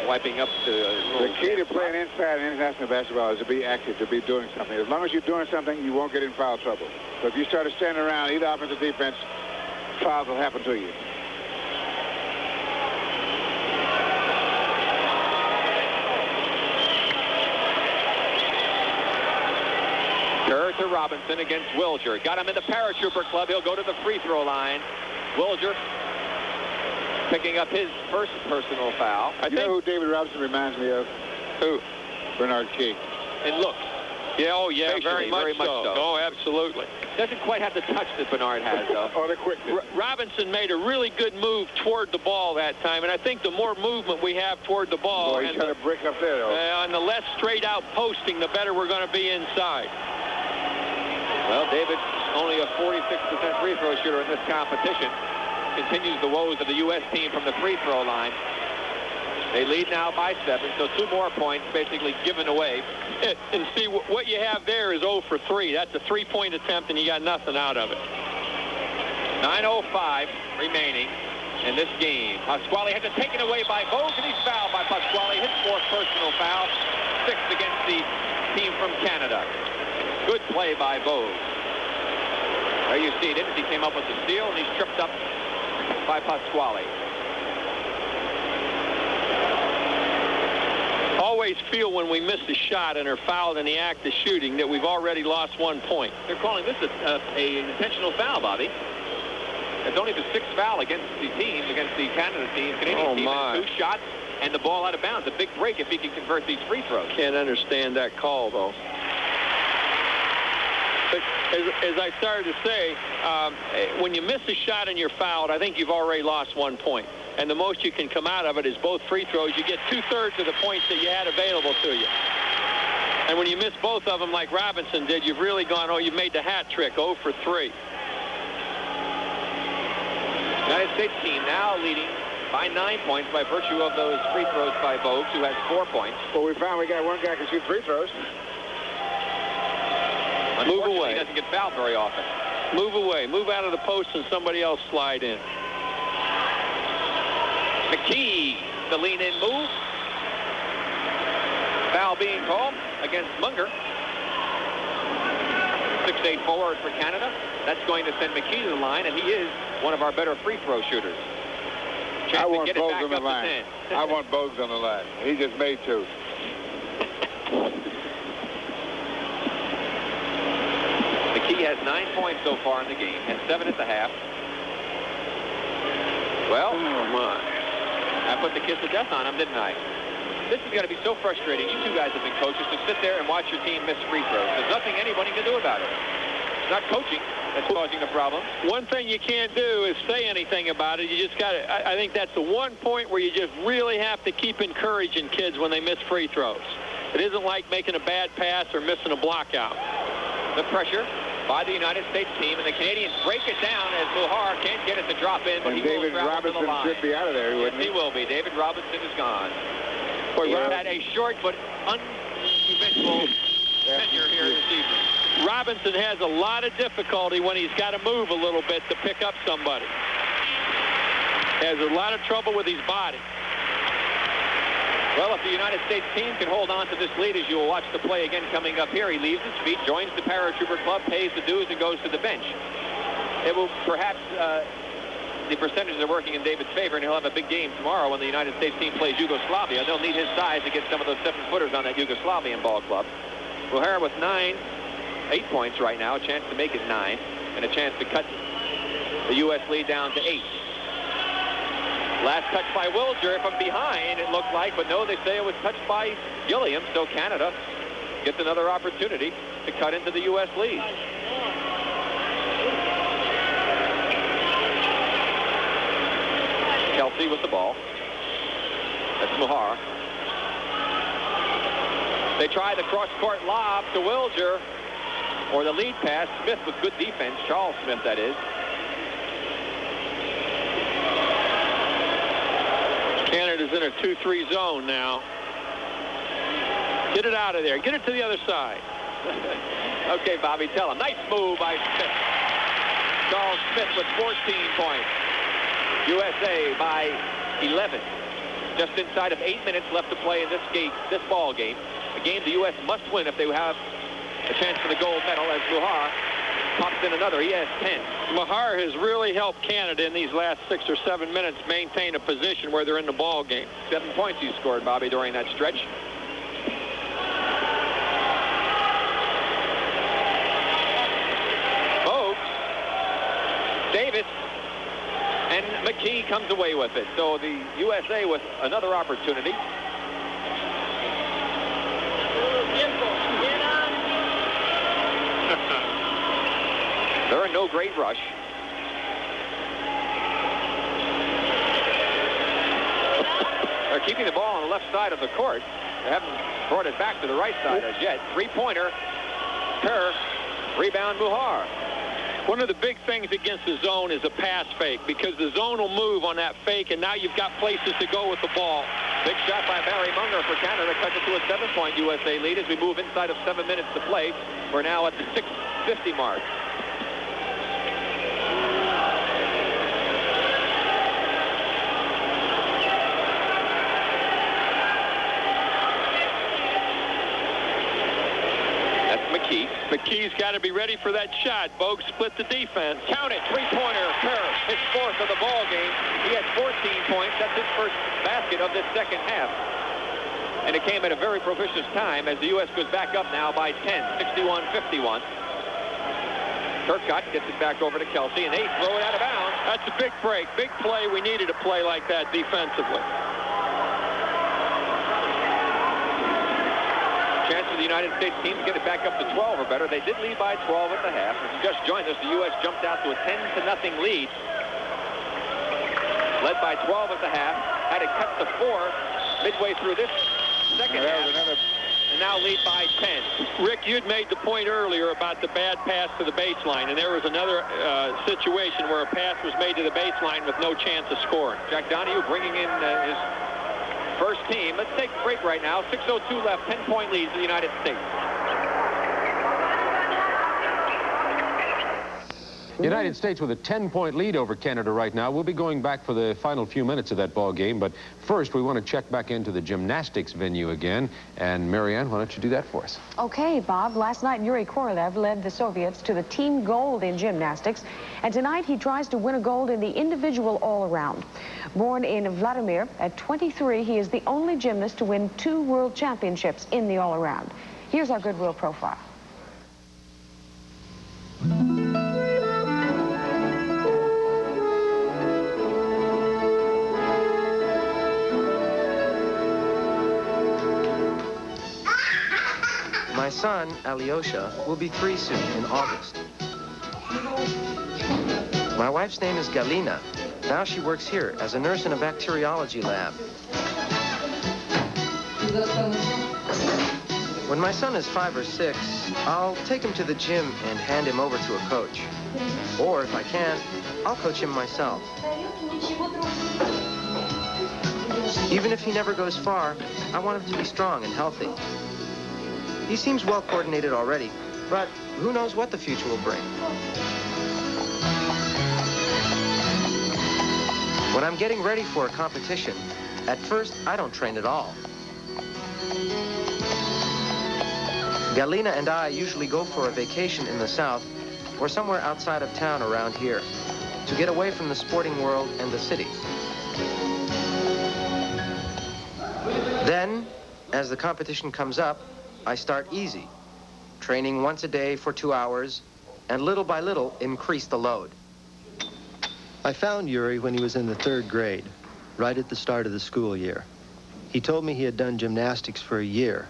Wiping up the key to playing inside in international basketball is to be active, to be doing something. As long as you're doing something, you won't get in foul trouble. So if you start to stand around, either offense or defense, fouls will happen to you. Kerr to Robinson against Wiltshire. Got him in the paratrooper club. He'll go to the free throw line. Wiltshire picking up his first personal foul. You know who David Robinson reminds me of? Who? Bernard King. And look. Yeah, oh yeah, very much so. Oh, absolutely. Doesn't quite have the touch that Bernard has, though. Or the quickness. Robinson made a really good move toward the ball that time, and I think the more movement we have toward the ball, he's trying to break up there, though. And the less straight out posting, the better we're going to be inside. Well, David's only a 46% free throw shooter in this competition. Continues the woes of the U.S. team from the free throw line. They lead now by 7, so 2 more points basically given away. And see, what you have there is 0 for 3. That's a 3-point attempt, and you got nothing out of it. 9:05 remaining. in this game. Pasquale has it taken away by Vogt, and he's fouled by Pasquale. His fourth personal foul, 6th against the team from Canada. Good play by Vogt. There you see it. He came up with the steal, and he's tripped up by Pasquale. Always feel when we miss a shot and are fouled in the act of shooting that we've already lost 1 point. They're calling this an intentional foul, Bobby. It's only the 6th foul against the team, against the Canada team, Canadian team. And 2 shots and the ball out of bounds. A big break if he can convert these free throws. Can't understand that call, though. But as I started to say, when you miss a shot and you're fouled, I think you've already lost 1 point. And the most you can come out of it is both free throws. You get 2/3 of the points that you had available to you. And when you miss both of them like Robinson did, you've really gone, oh, you've made the hat trick, 0 for 3. United States team now leading by 9 points by virtue of those free throws by Vogt, who has 4 points. Well, we found we got one guy who can shoot free throws. Move away. He doesn't get fouled very often. Move away. Move out of the post and somebody else slide in. McKee, the lean-in move. Foul being called against Munger. 6'8" forward for Canada. That's going to send McKee to the line, and he is one of our better free throw shooters. I want Bogues on the line. I want Bogues on the line. He just made 2. McKee has 9 points so far in the game, and 7 at the half. Well, oh my. I put the kiss of death on him, didn't I? This is going to be so frustrating. You two guys have been coaches to sit there and watch your team miss free throws. There's nothing anybody can do about it. It's not coaching that's causing the problem. One thing you can't do is say anything about it. You just got to, I think that's the one point where you just really have to keep encouraging kids when they miss free throws. It isn't like making a bad pass or missing a block out. The pressure by the United States team, and the Canadians break it down as Muhar can't get it to drop in, but and he David will travel to the line. Robinson should be out of there, wouldn't he? He will be. David Robinson is gone. He had a short but uneventful tenure here this evening. Robinson has a lot of difficulty when he's got to move a little bit to pick up somebody. Has a lot of trouble with his body. Well, if the United States team can hold on to this lead, as you will watch the play again coming up here, he leaves his feet, joins the paratrooper club, pays the dues, and goes to the bench. It will perhaps, the percentages are working in David's favor, and he'll have a big game tomorrow when the United States team plays Yugoslavia. They'll need his size to get some of those 7-footers on that Yugoslavian ball club. O'Hara with 8 points right now, a chance to make it 9, and a chance to cut the U.S. lead down to 8. Last touch by Wilger from behind, it looked like, but no, they say it was touched by Gilliam, so Canada gets another opportunity to cut into the U.S. lead. Kelsey with the ball. That's Muhar. They try the cross-court lob to Wilger, or the lead pass. Smith with good defense, Charles Smith, that is. Canada's in a 2-3 zone now. Get it out of there. Get it to the other side. Okay, Bobby, tell him. Nice move by Smith. Charles Smith with 14 points. USA by 11. Just inside of 8 minutes left to play in this ball game. A game the U.S. must win if they have a chance for the gold medal, as Muhar pops in another. He has 10. Muhar has really helped Canada in these last 6 or 7 minutes maintain a position where they're in the ball game. 7 points he scored, Bobby, during that stretch. Bogues, Davis, and McKee comes away with it. So the USA with another opportunity. They're in no great rush. They're keeping the ball on the left side of the court. They haven't brought it back to the right side as yet. Three-pointer, Kerr, rebound Muhar. One of the big things against the zone is a pass fake, because the zone will move on that fake, and now you've got places to go with the ball. Big shot by Barry Munger for Canada, cuts it to a 7-point USA lead as we move inside of 7 minutes to play. We're now at the 6:50 mark. McKee's got to be ready for that shot. Bogue split the defense. Count it, three-pointer, Kerr, his fourth of the ball game. He has 14 points. That's his first basket of this second half. And it came at a very propitious time as the U.S. goes back up now by 10, 61-51. Turcotte gets it back over to Kelsey, and they throw it out of bounds. That's a big break, big play. We needed a play like that defensively. Chance for the United States team to get it back up to 12 or better. They did lead by 12 at the half. If you just joined us, the U.S. jumped out to a 10-0 lead. Led by 12 at the half. Had it cut to 4 midway through this second half. And now lead by 10. Rick, you'd made the point earlier about the bad pass to the baseline, and there was another situation where a pass was made to the baseline with no chance of scoring. Jack Donahue bringing in his first team. Let's take a break right now. 6:02 left, 10-point lead for the United States. United States with a 10-point lead over Canada right now. We'll be going back for the final few minutes of that ball game, but first we want to check back into the gymnastics venue again. And Marianne, why don't you do that for us? Okay, Bob. Last night, Yuri Korolev led the Soviets to the team gold in gymnastics, and tonight he tries to win a gold in the individual all-around. Born in Vladimir, at 23, he is the only gymnast to win 2 world championships in the all-around. Here's our Goodwill profile. My son, Alyosha, will be 3 soon in August. My wife's name is Galina. Now she works here as a nurse in a bacteriology lab. When my son is 5 or 6, I'll take him to the gym and hand him over to a coach. Or if I can, I'll coach him myself. Even if he never goes far, I want him to be strong and healthy. He seems well coordinated already, but who knows what the future will bring. When I'm getting ready for a competition, at first I don't train at all. Galina and I usually go for a vacation in the south or somewhere outside of town around here to get away from the sporting world and the city. Then, as the competition comes up, I start easy, training once a day for 2 hours, and little by little increase the load. I found Yuri when he was in the 3rd grade, right at the start of the school year. He told me he had done gymnastics for a year.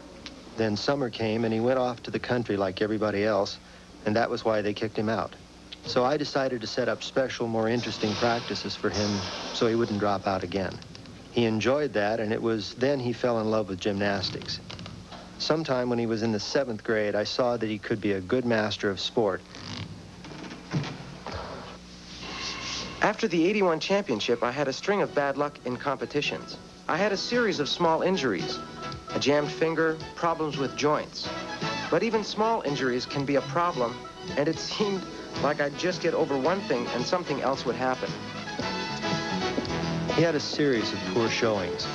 Then summer came and he went off to the country like everybody else, and that was why they kicked him out. So I decided to set up special, more interesting practices for him so he wouldn't drop out again. He enjoyed that, and it was then he fell in love with gymnastics. Sometime when he was in the 7th grade, I saw that he could be a good master of sport. After the '81 championship, I had a string of bad luck in competitions. I had a series of small injuries, a jammed finger, problems with joints. But even small injuries can be a problem, and it seemed like I'd just get over one thing and something else would happen. He had a series of poor showings.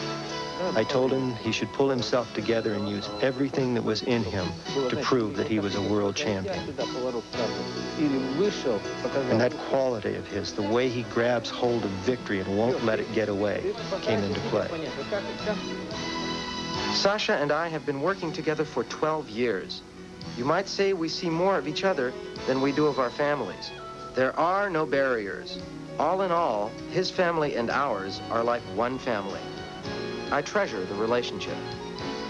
I told him he should pull himself together and use everything that was in him to prove that he was a world champion. And that quality of his, the way he grabs hold of victory and won't let it get away, came into play. Sasha and I have been working together for 12 years. You might say we see more of each other than we do of our families. There are no barriers. All in all, his family and ours are like one family. I treasure the relationship.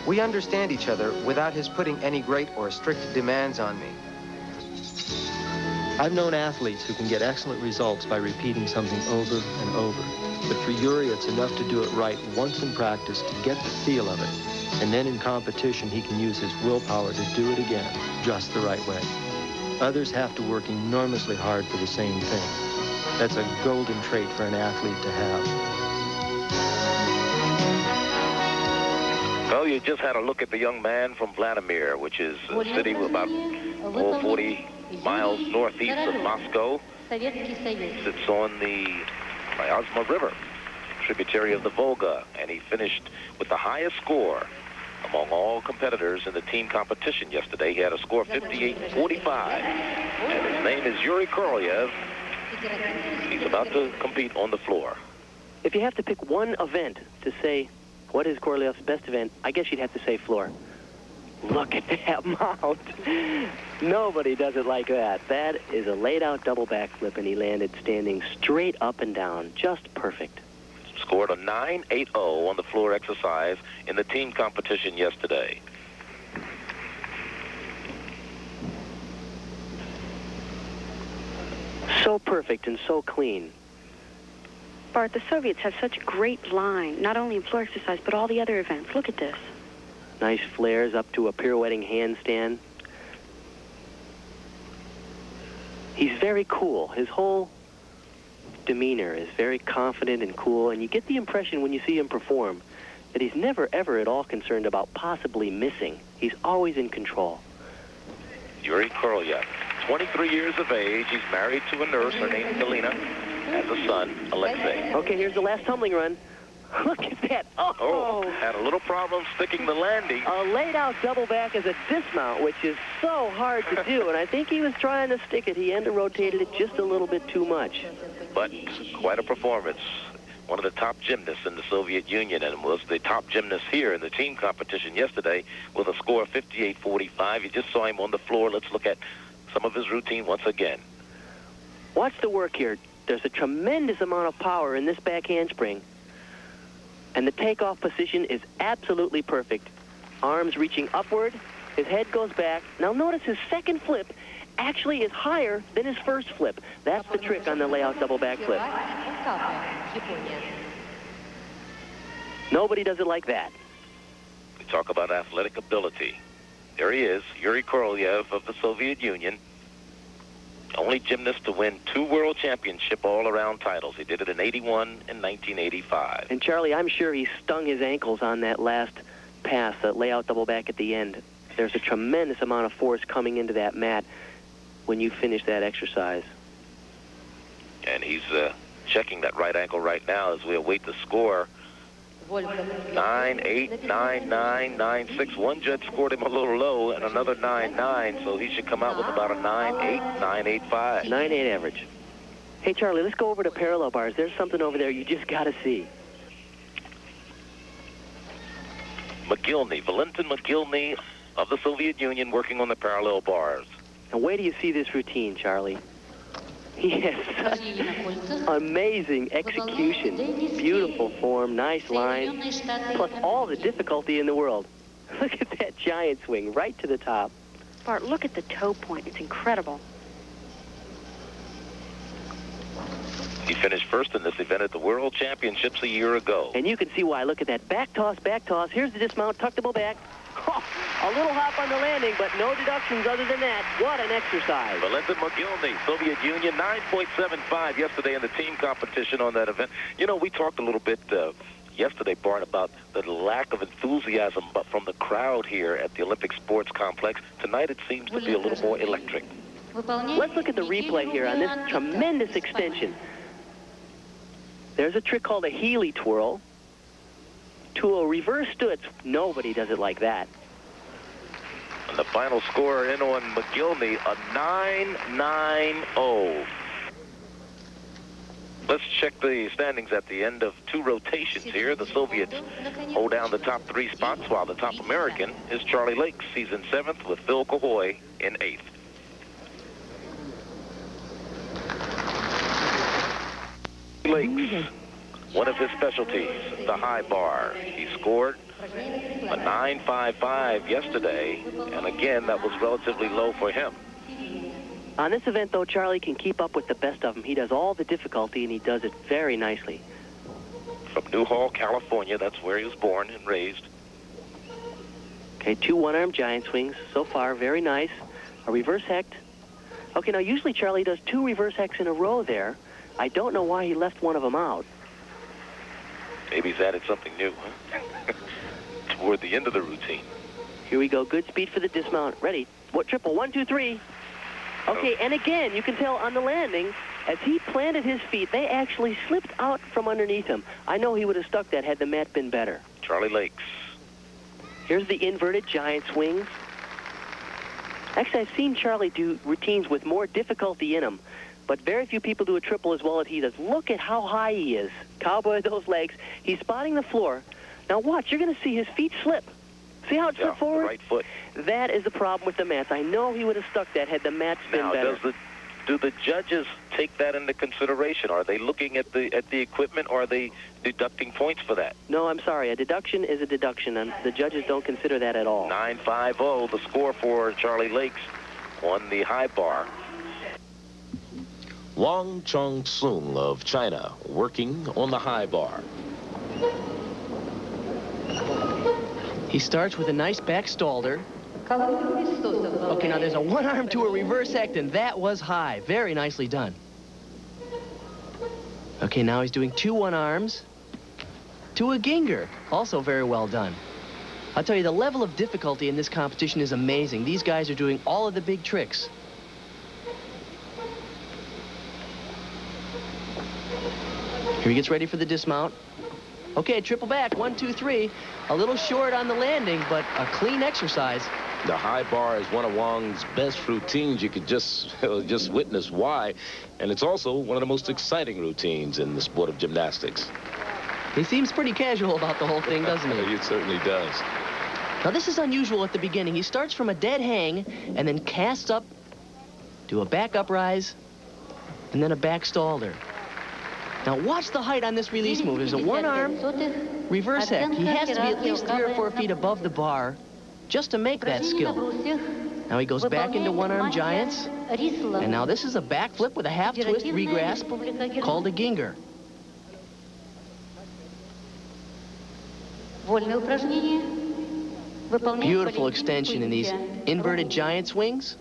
We understand each other without his putting any great or strict demands on me. I've known athletes who can get excellent results by repeating something over and over. But for Yuri, it's enough to do it right once in practice to get the feel of it. And then in competition, he can use his willpower to do it again, just the right way. Others have to work enormously hard for the same thing. That's a golden trait for an athlete to have. Well, you just had a look at the young man from Vladimir, which is a city about 40 miles northeast of Moscow. Sits on the Artemov River, tributary of the Volga, and he finished with the highest score among all competitors in the team competition yesterday. He had a score of 58-45. And his name is Yuri Korolev. He's about to compete on the floor. If you have to pick one event to say what is Korolev's best event, I guess you'd have to say floor. Look at that mount. Nobody does it like that. That is a laid-out double backflip, and he landed standing straight up and down. Just perfect. Scored a 9.80 on the floor exercise in the team competition yesterday. So perfect and so clean. Bart, the Soviets have such a great line, not only in floor exercise, but all the other events. Look at this. Nice flares up to a pirouetting handstand. He's very cool. His whole demeanor is very confident and cool, and you get the impression when you see him perform that he's never, ever at all concerned about possibly missing. He's always in control. Yuri Korolev, 23 years of age. He's married to a nurse. Her name's Galina. Has a son, Alexei. Okay, here's the last tumbling run. Look at that. Oh! Had a little problem sticking the landing. A laid-out double back as a dismount, which is so hard to do, and I think he was trying to stick it. He under-rotated it just a little bit too much. But quite a performance. One of the top gymnasts in the Soviet Union, and was the top gymnast here in the team competition yesterday with a score of 58-45. You just saw him on the floor. Let's look at some of his routine once again. Watch the work here. There's a tremendous amount of power in this back handspring. And the takeoff position is absolutely perfect. Arms reaching upward, his head goes back. Now notice his second flip actually is higher than his first flip. That's the trick on the layout double back flip. Nobody does it like that. We talk about athletic ability. There he is, Yuri Korolev of the Soviet Union. Only gymnast to win 2 world championship all-around titles. He did it in 81 and 1985. And Charlie, I'm sure he stung his ankles on that last pass, that layout double back at the end. There's a tremendous amount of force coming into that mat when you finish that exercise. And he's checking that right ankle right now as we await the score. 9.8, 9.9, 9.6. One judge scored him a little low, and another 9.9, so he should come out with about a 9.8, 9.85. 9.8 average. Hey, Charlie, let's go over to parallel bars. There's something over there you just got to see. Mogilny, Valentin Mogilny of the Soviet Union working on the parallel bars. And wait till you see this routine, Charlie. He has such amazing execution, beautiful form, nice line, plus all the difficulty in the world. Look at that giant swing right to the top. Bart, look at the toe point. It's incredible. He finished first in this event at the World Championships a year ago. And you can see why. Look at that back toss, back toss. Here's the dismount, tuckable back. Oh, a little hop on the landing, but no deductions other than that. What an exercise. Valentin Mogilny, Soviet Union, 9.75 yesterday in the team competition on that event. You know, we talked a little bit yesterday, Bart, about the lack of enthusiasm from the crowd here at the Olympic Sports Complex. Tonight it seems to be a little more electric. Let's look at the replay here on this tremendous extension. There's a trick called a Healy twirl. To a reverse stutz, nobody does it like that. And the final score in on Mogilny, a 9.90. Let's check the standings at the end of 2 rotations here. The Soviets hold down the top 3 spots, while the top American is Charlie Lakes. He's in 7th with Phil Cahoy in 8th. Lakes, one of his specialties, the high bar. He scored a 9.55 yesterday, and again, that was relatively low for him. On this event, though, Charlie can keep up with the best of them. He does all the difficulty, and he does it very nicely. From Newhall, California, that's where he was born and raised. Okay, 2 one-arm giant swings so far, very nice. A reverse hecht. Okay, now usually Charlie does 2 reverse hecks in a row there. I don't know why he left one of them out. Maybe he's added something new, huh? Toward the end of the routine. Here we go. Good speed for the dismount. Ready. What triple? 1, 2, 3. Okay, and again, you can tell on the landing, as he planted his feet, they actually slipped out from underneath him. I know he would have stuck that had the mat been better. Charlie Lakes. Here's the inverted giant swings. Actually, I've seen Charlie do routines with more difficulty in them, but very few people do a triple as well as he does. Look at how high he is. Cowboy those legs. He's spotting the floor. Now watch, you're going to see his feet slip. See how it slipped forward? The right foot. That is the problem with the mats. I know he would have stuck that had the mats been better. Do the judges take that into consideration? Are they looking at the equipment, or are they deducting points for that? No, I'm sorry. A deduction is a deduction, and the judges don't consider that at all. 9-5-0, the score for Charlie Lakes on the high bar. Wang Chongsheng of China working on the high bar. He starts with a nice back stalder. Okay, now there's a one arm to a reverse act, and that was high. Very nicely done. Okay, now he's doing 2 one arms to a ginger. Also very well done. I'll tell you, the level of difficulty in this competition is amazing. These guys are doing all of the big tricks. Here he gets ready for the dismount. Okay, triple back, 1, 2, 3. A little short on the landing, but a clean exercise. The high bar is one of Wang's best routines. You could just witness why. And it's also one of the most exciting routines in the sport of gymnastics. He seems pretty casual about the whole thing, doesn't he? It certainly does. Now, this is unusual at the beginning. He starts from a dead hang and then casts up to a back uprise and then a back stalder. Now, watch the height on this release move. There's a one-arm reverse act. He has to be at least 3 or 4 feet above the bar just to make that skill. Now he goes back into one-arm giants. And now this is a back flip with a half twist regrasp called a ginger. Beautiful extension in these inverted giant swings.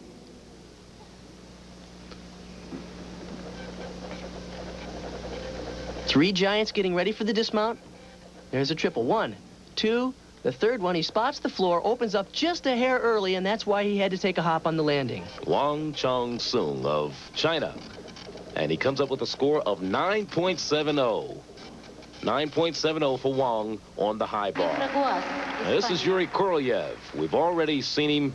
Three giants getting ready for the dismount. There's a triple. 1, 2. The third one, he spots the floor, opens up just a hair early, and that's why he had to take a hop on the landing. Wang Chongsheng of China. And he comes up with a score of 9.70. 9.70 for Wang on the high bar. Now, this is Yuri Korolev. We've already seen him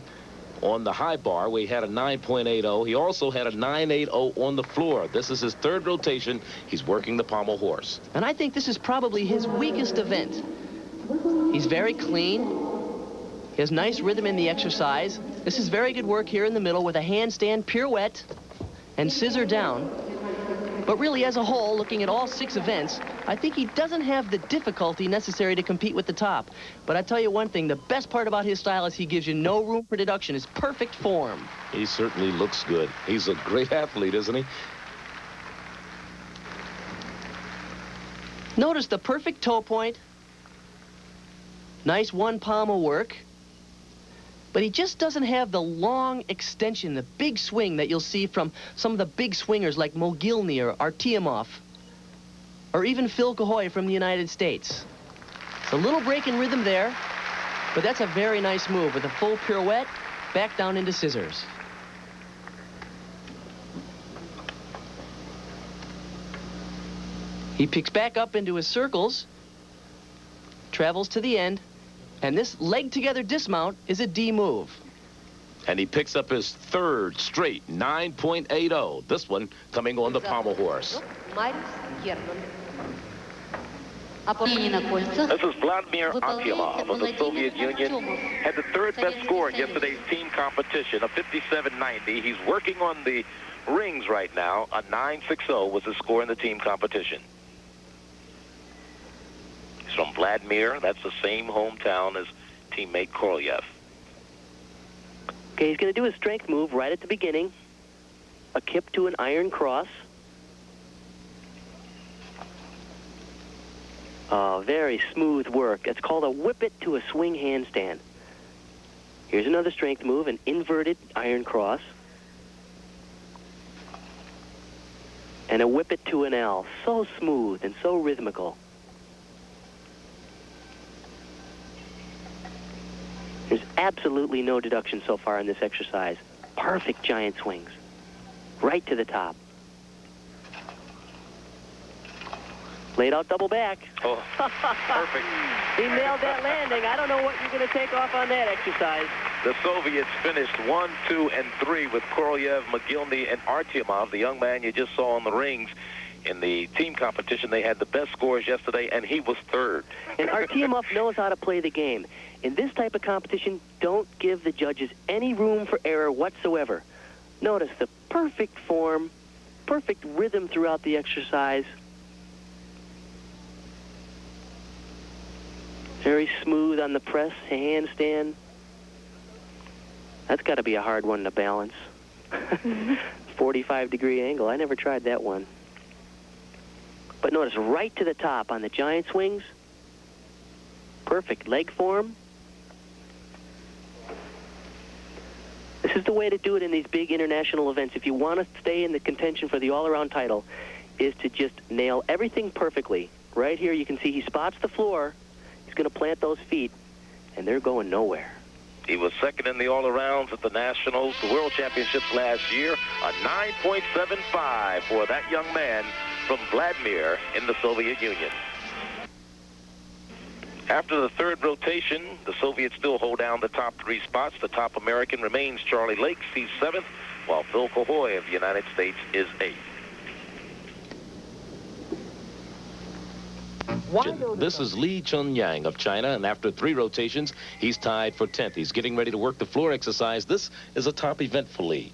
on the high bar. We had a 9.80. He also had a 9.80 on the floor. This is his 3rd rotation. He's working the pommel horse. And I think this is probably his weakest event. He's very clean. He has nice rhythm in the exercise. This is very good work here in the middle with a handstand pirouette and scissor down. But really, as a whole, looking at all 6 events, I think he doesn't have the difficulty necessary to compete with the top. But I tell you one thing, the best part about his style is he gives you no room for deduction. It's perfect form. He certainly looks good. He's a great athlete, isn't he? Notice the perfect toe point. Nice one pommel work. But he just doesn't have the long extension, the big swing that you'll see from some of the big swingers like Mogilny or Artemov, or even Phil Cahoy from the United States. It's a little break in rhythm there, but that's a very nice move with a full pirouette back down into scissors. He picks back up into his circles, travels to the end, and this leg-together dismount is a D move. And he picks up his 3rd straight 9.80. This one coming on the pommel horse. This is Vladimir Artemov of the Soviet Union. Had the 3rd best score in yesterday's team competition, a 57.90. He's working on the rings right now. A 9.60 was his score in the team competition. He's from Vladimir. That's the same hometown as teammate Korolev. Okay, he's going to do his strength move right at the beginning. A kip to an iron cross. Oh, very smooth work. It's called a whip it to a swing handstand. Here's another strength move, an inverted iron cross. And a whip it to an L. So smooth and so rhythmical. There's absolutely no deduction so far in this exercise. Perfect giant swings. Right to the top. Laid out double back. Oh, perfect. He nailed that landing. I don't know what you're going to take off on that exercise. The Soviets finished 1, 2, and 3 with Korolev, Mogilny, and Artemov, the young man you just saw on the rings. In the team competition, they had the best scores yesterday, and he was third. And Artemov knows how to play the game. In this type of competition, don't give the judges any room for error whatsoever. Notice the perfect form, perfect rhythm throughout the exercise. Very smooth on the press, handstand. That's got to be a hard one to balance. 45-degree angle. I never tried that one. But notice right to the top on the giant swings. Perfect leg form. This is the way to do it in these big international events. If you want to stay in the contention for the all-around title, is to just nail everything perfectly. Right here you can see he spots the floor. He's going to plant those feet, and they're going nowhere. He was second in the all-arounds at the Nationals, the World Championships last year. A 9.75 for that young man from Vladimir in the Soviet Union. After the third rotation, the Soviets still hold down the top 3 spots. The top American remains Charlie Lakes. He's 7th, while Phil Cahoy of the United States is 8th. This is Lee Chunyang of China, and after 3 rotations, he's tied for 10th. He's getting ready to work the floor exercise. This is a top event for Lee.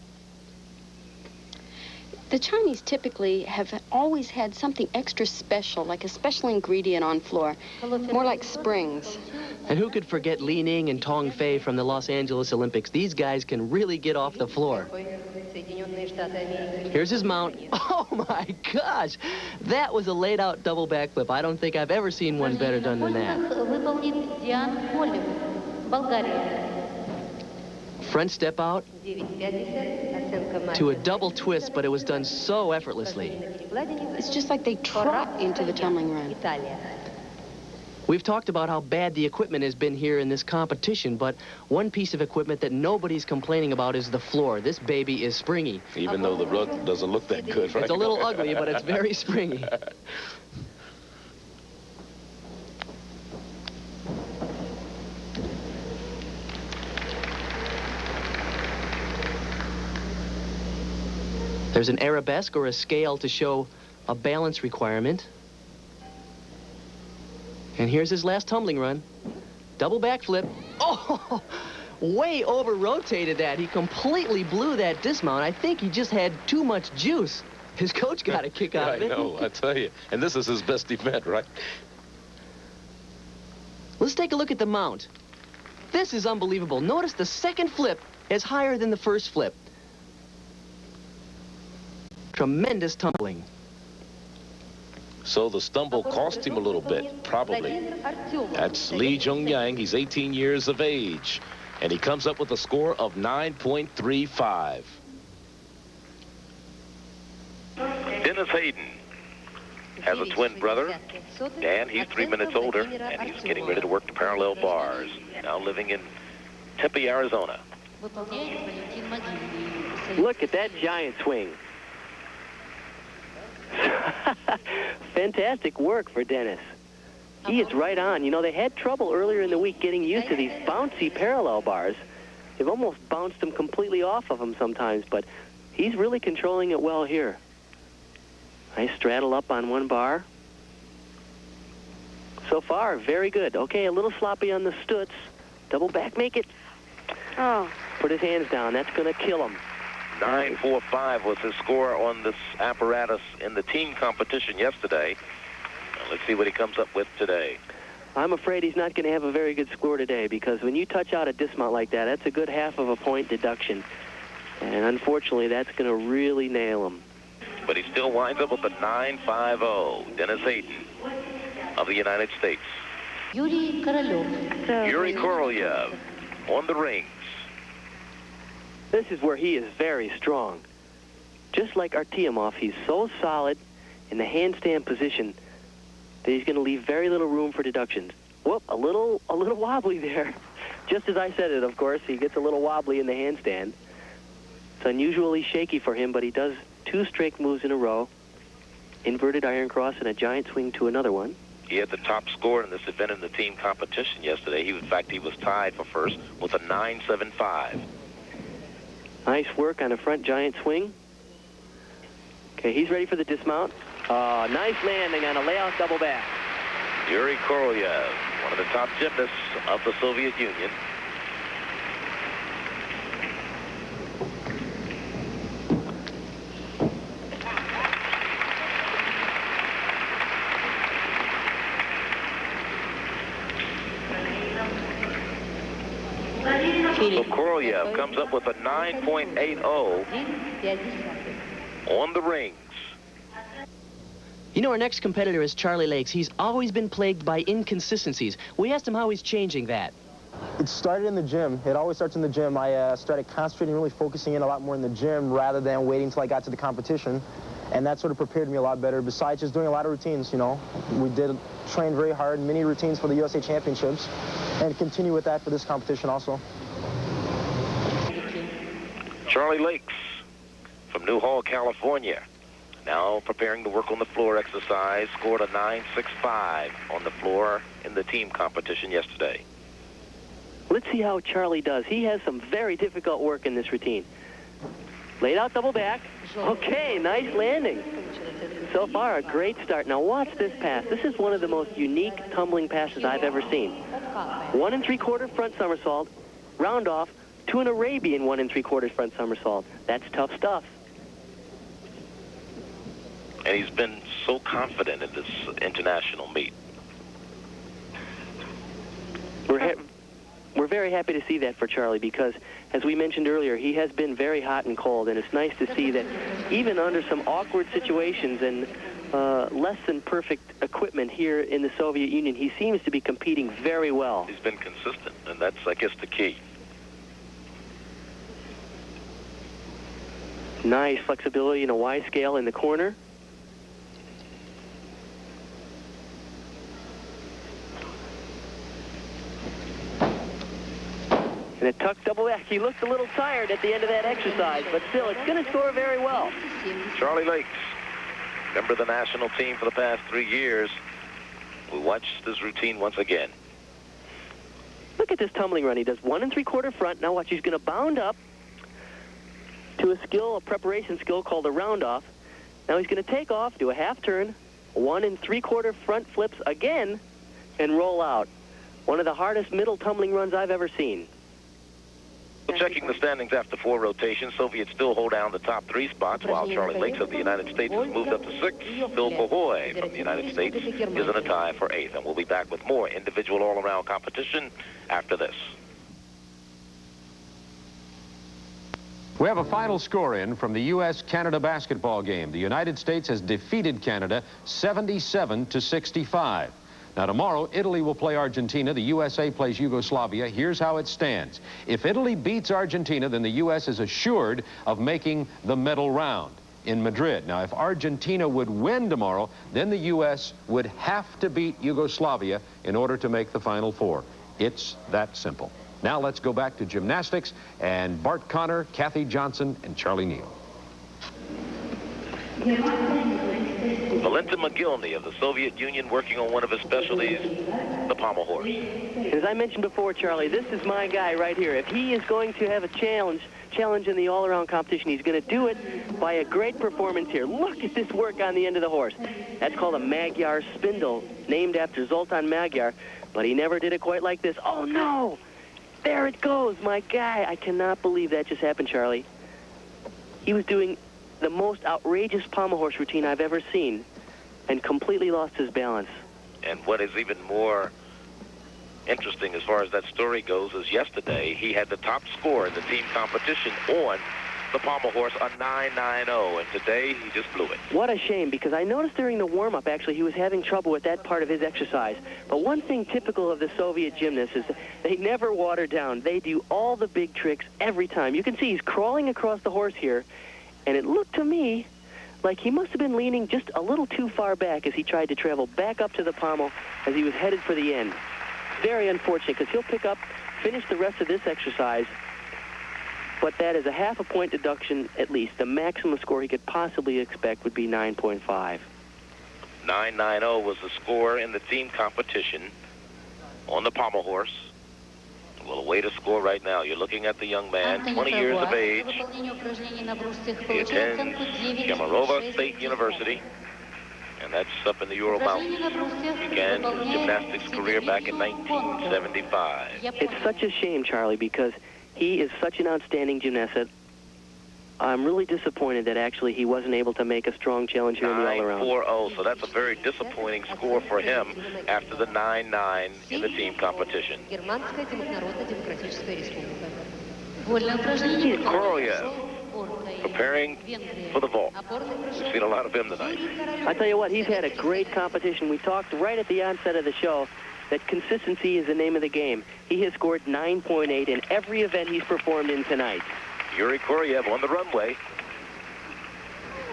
The Chinese typically have always had something extra special, like a special ingredient on floor, more like springs. And who could forget Li Ning and Tong Fei from the Los Angeles Olympics? These guys can really get off the floor. Here's his mount. Oh, my gosh. That was a laid-out double backflip. I don't think I've ever seen one better done than that. Front step out to a double twist, but it was done so effortlessly. It's just like they trot into the tumbling run. We've talked about how bad the equipment has been here in this competition, but one piece of equipment that nobody's complaining about is the floor. This baby is springy. Even though the rug doesn't look that good, right? It's a little ugly, but it's very springy. There's an arabesque or a scale to show a balance requirement. And here's his last tumbling run. Double backflip. Oh, way over-rotated that. He completely blew that dismount. I think he just had too much juice. His coach got a kick out of it. I know, I tell you. And this is his best event, right? Let's take a look at the mount. This is unbelievable. Notice the second flip is higher than the first flip. Tremendous tumbling. So the stumble cost him a little bit, probably. That's Lee Chunyang. He's 18 years of age. And he comes up with a score of 9.35. Dennis Hayden has a twin brother, and he's 3 minutes older, and he's getting ready to work the parallel bars. Now living in Tempe, Arizona. Look at that giant swing. Fantastic work for Dennis. He is right on. You know, they had trouble earlier in the week getting used to these bouncy parallel bars. They've almost bounced them completely off of them sometimes, but he's really controlling it well here. Nice straddle up on one bar. So far, very good. Okay, a little sloppy on the stutz. Double back, make it. Oh. Put his hands down. That's going to kill him. 9.45 was his score on this apparatus in the team competition yesterday. Now, let's see what he comes up with today. I'm afraid he's not going to have a very good score today, because when you touch out a dismount like that, that's a good half of a point deduction. And unfortunately, that's going to really nail him. But he still winds up with a 9.50. Dennis Hayden of the United States. Yuri Korolev. Yuri Korolev on the rings. This is where he is very strong. Just like Artemov, he's so solid in the handstand position that he's going to leave very little room for deductions. Whoop, a little wobbly there. Just as I said it, of course, he gets a little wobbly in the handstand. It's unusually shaky for him, but he does 2 straight moves in a row. inverted iron cross and a giant swing to another one. He had the top score in this event in the team competition yesterday. In fact, he was tied for first with a 9.75. Nice work on a front giant swing. Okay, he's ready for the dismount. Nice landing on a layout double back. Yuri Korolev, one of the top gymnasts of the Soviet Union. So Korolev comes up with a 9.80 on the rings. You know, our next competitor is Charlie Lakes. He's always been plagued by inconsistencies. We asked him how he's changing that. It started in the gym. It always starts in the gym. I started concentrating, really focusing in a lot more in the gym rather than waiting until I got to the competition. And that sort of prepared me a lot better, besides just doing a lot of routines, you know. We did train very hard, many routines for the USA Championships, and continue with that for this competition also. Charlie Lakes from Newhall, California, now preparing to work on the floor exercise, scored a 9.65 on the floor in the team competition yesterday. Let's see how Charlie does. He has some very difficult work in this routine. Laid out double back. Okay, nice landing. So far, a great start. Now watch this pass. This is one of the most unique tumbling passes I've ever seen. 1 3/4 front somersault, round off, to an Arabian 1 3/4 front somersault. That's tough stuff. And he's been so confident in this international meet. We're very happy to see that for Charlie because, as we mentioned earlier, he has been very hot and cold, and it's nice to see that even under some awkward situations and less than perfect equipment here in the Soviet Union, he seems to be competing very well. He's been consistent, and that's, I guess, the key. Nice flexibility in a Y scale in the corner. And a tuck double back. He looked a little tired at the end of that exercise, but still, it's going to score very well. Charlie Lakes, member of the national team for the past 3 years. We watched this routine once again. Look at this tumbling run. He does 1 3/4 front. Now watch, he's going to bound up to a skill, a preparation skill called a round off. Now he's going to take off, do a half turn, 1 3/4 front flips again, and roll out. One of the hardest middle tumbling runs I've ever seen. Checking the standings after 4 rotations, Soviets still hold down the top 3 spots, while Charlie Lakes of the United States has moved up to 6. Phil Cahoy from the United States is in a tie for 8th. And we'll be back with more individual all-around competition after this. We have a final score in from the U.S.-Canada basketball game. The United States has defeated Canada 77-65. Now, tomorrow, Italy will play Argentina. The USA plays Yugoslavia. Here's how it stands. If Italy beats Argentina, then the U.S. is assured of making the medal round in Madrid. Now, if Argentina would win tomorrow, then the U.S. would have to beat Yugoslavia in order to make the Final Four. It's that simple. Now, let's go back to gymnastics and Bart Connor, Kathy Johnson, and Charlie Neal. Valentin Mogilny of the Soviet Union working on one of his specialties, the pommel horse. As I mentioned before, Charlie, this is my guy right here. If he is going to have a challenge in the all-around competition, he's going to do it by a great performance here. Look at this work on the end of the horse. That's called a Magyar spindle, named after Zoltan Magyar, but he never did it quite like this. Oh, no! There it goes, my guy. I cannot believe that just happened, Charlie. He was doing the most outrageous pommel horse routine I've ever seen and completely lost his balance. And what is even more interesting as far as that story goes is yesterday he had the top score in the team competition on the pommel horse, a 9.90, and today he just blew it. What a shame, because I noticed during the warm-up, actually, he was having trouble with that part of his exercise. But one thing typical of the Soviet gymnasts is that they never water down. They do all the big tricks every time. You can see he's crawling across the horse here, and it looked to me like he must have been leaning just a little too far back as he tried to travel back up to the pommel as he was headed for the end. Very unfortunate, because he'll finish the rest of this exercise, but that is a half a point deduction at least. The maximum score he could possibly expect would be 9.5. 990 was the score in the team competition on the pommel horse. We'll await a score right now. You're looking at the young man, 20 years of age. He attends Kemerovo State University, and that's up in the Ural Mountains. Began his gymnastics career back in 1975. It's such a shame, Charlie, because he is such an outstanding gymnast. I'm really disappointed that actually he wasn't able to make a strong challenge here in the all-around. 9.40, so that's a very disappointing score for him after the 9.9 in the team competition. Korolev preparing for the vault. We've seen a lot of him tonight. I tell you what, he's had a great competition. We talked right at the onset of the show that consistency is the name of the game. He has scored 9.8 in every event he's performed in tonight. Yuri Korolev on the runway.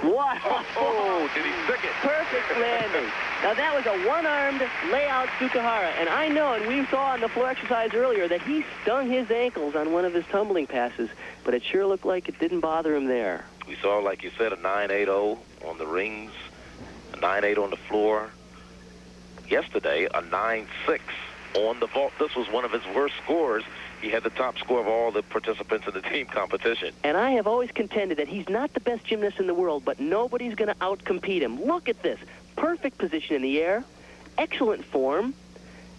Wow! Oh, did he stick it? Perfect landing. Now that was a one-armed layout Tsukahara, and I know, and we saw on the floor exercise earlier, that he stung his ankles on one of his tumbling passes, but it sure looked like it didn't bother him there. We saw, like you said, a 9.80 on the rings, a 9.8 on the floor. Yesterday, a 9.6 on the vault. This was one of his worst scores. He had the top score of all the participants in the team competition. And I have always contended that he's not the best gymnast in the world, but nobody's going to outcompete him. Look at this. Perfect position in the air, excellent form,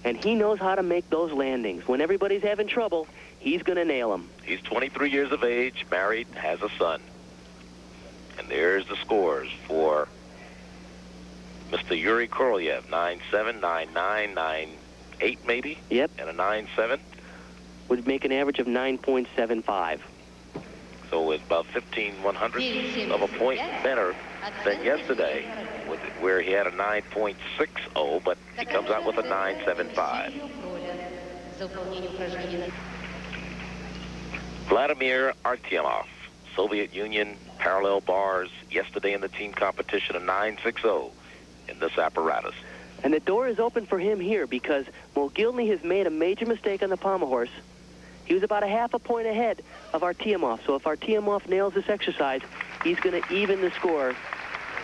and he knows how to make those landings. When everybody's having trouble, he's going to nail them. He's 23 years of age, married, has a son. And there's the scores for Mr. Yuri Korolev, 9.7, 9.9, 9.8 maybe? Yep. And a 9.7? Would make an average of 9.75. So it's about 1/1500th of a point better than yesterday, where he had a 9.60, but he comes out with a 9.75. Vladimir Artemov, Soviet Union parallel bars, yesterday in the team competition, a 9.60 in this apparatus. And the door is open for him here because Mogilny has made a major mistake on the pommel horse. He was about a half a point ahead of Artemov. So if Artemov nails this exercise, he's going to even the score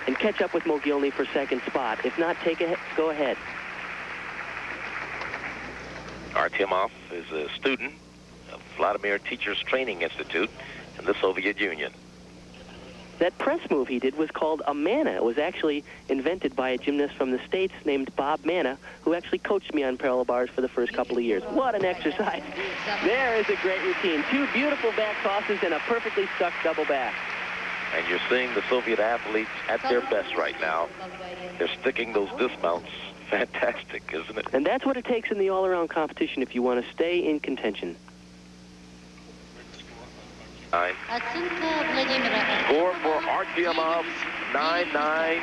and catch up with Mogilny for second spot. If not, go ahead. Artemov is a student of Vladimir Teachers Training Institute in the Soviet Union. That press move he did was called a Manna. It was actually invented by a gymnast from the States named Bob Manna, who actually coached me on parallel bars for the first couple of years. What an exercise. There is a great routine. Two beautiful back tosses and a perfectly stuck double back. And you're seeing the Soviet athletes at their best right now. They're sticking those dismounts. Fantastic, isn't it? And that's what it takes in the all-around competition if you want to stay in contention. 9. Score for Artemov, 9.9.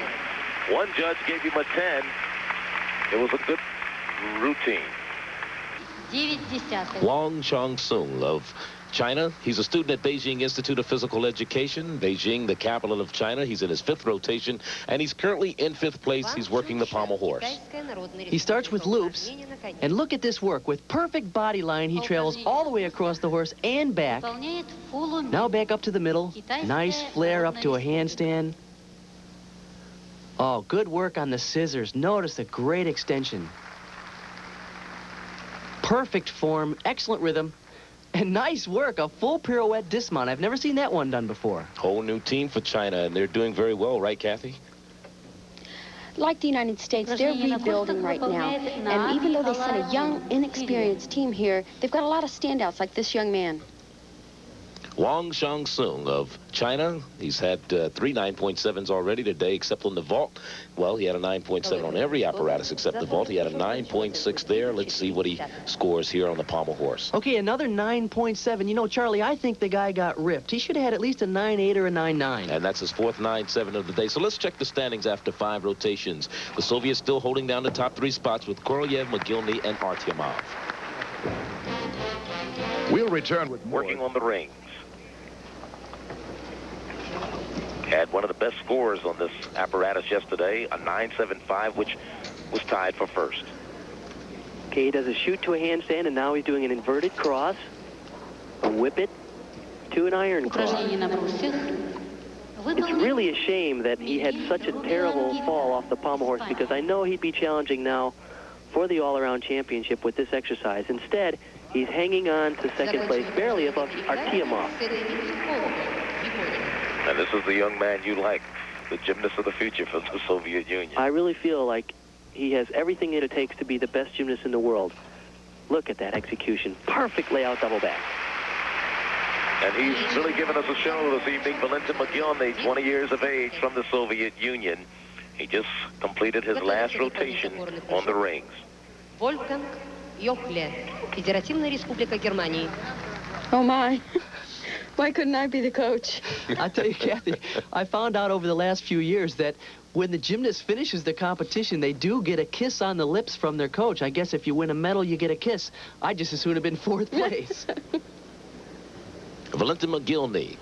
One judge gave him a 10. It was a good routine. Wang of China. He's a student at Beijing Institute of Physical Education. Beijing, the capital of China. He's in his 5th rotation, and he's currently in 5th place. He's working the pommel horse. He starts with loops, and look at this work. With perfect body line, he travels all the way across the horse and back. Now back up to the middle. Nice flare up to a handstand. Oh, good work on the scissors. Notice the great extension. Perfect form, excellent rhythm. And nice work, a full pirouette dismount. I've never seen that one done before. Whole new team for China, and they're doing very well, right, Kathy? Like the United States, they're rebuilding right now. And even though they sent a young, inexperienced team here, they've got a lot of standouts like this young man. Wang Xiangsung of China. He's had 3 9.7s already today, except on the vault. Well, he had a 9.7 on every apparatus except the vault. He had a 9.6 there. Let's see what he scores here on the pommel horse. Okay, another 9.7. You know, Charlie, I think the guy got ripped. He should have had at least a 9.8 or a 9.9. And that's his 4th 9.7 of the day. So let's check the standings after 5 rotations. The Soviets still holding down the top 3 spots with Korolev, Mogilny, and Artemov. We'll return with more. Working on the rings. Had one of the best scores on this apparatus yesterday, a 9.75, which was tied for first. Okay, he does a shoot to a handstand, and now he's doing an inverted cross, a whip it to an iron cross. It's really a shame that he had such a terrible fall off the pommel horse, because I know he'd be challenging now for the all-around championship with this exercise. Instead, he's hanging on to second place, barely above Artemov. And this is the young man you like, the gymnast of the future for the Soviet Union. I really feel like he has everything it takes to be the best gymnast in the world. Look at that execution. Perfect layout double back. And he's really given us a show this evening. Valentin Mogilny, 20 years of age, from the Soviet Union. He just completed his last rotation on the rings. Wolfgang Jochle, Федеративная Республика Германии. Oh my. Why couldn't I be the coach? I tell you, Kathy, I found out over the last few years that when the gymnast finishes the competition, they do get a kiss on the lips from their coach. I guess if you win a medal, you get a kiss. I'd just as soon have been fourth place. Valentin Mogilny.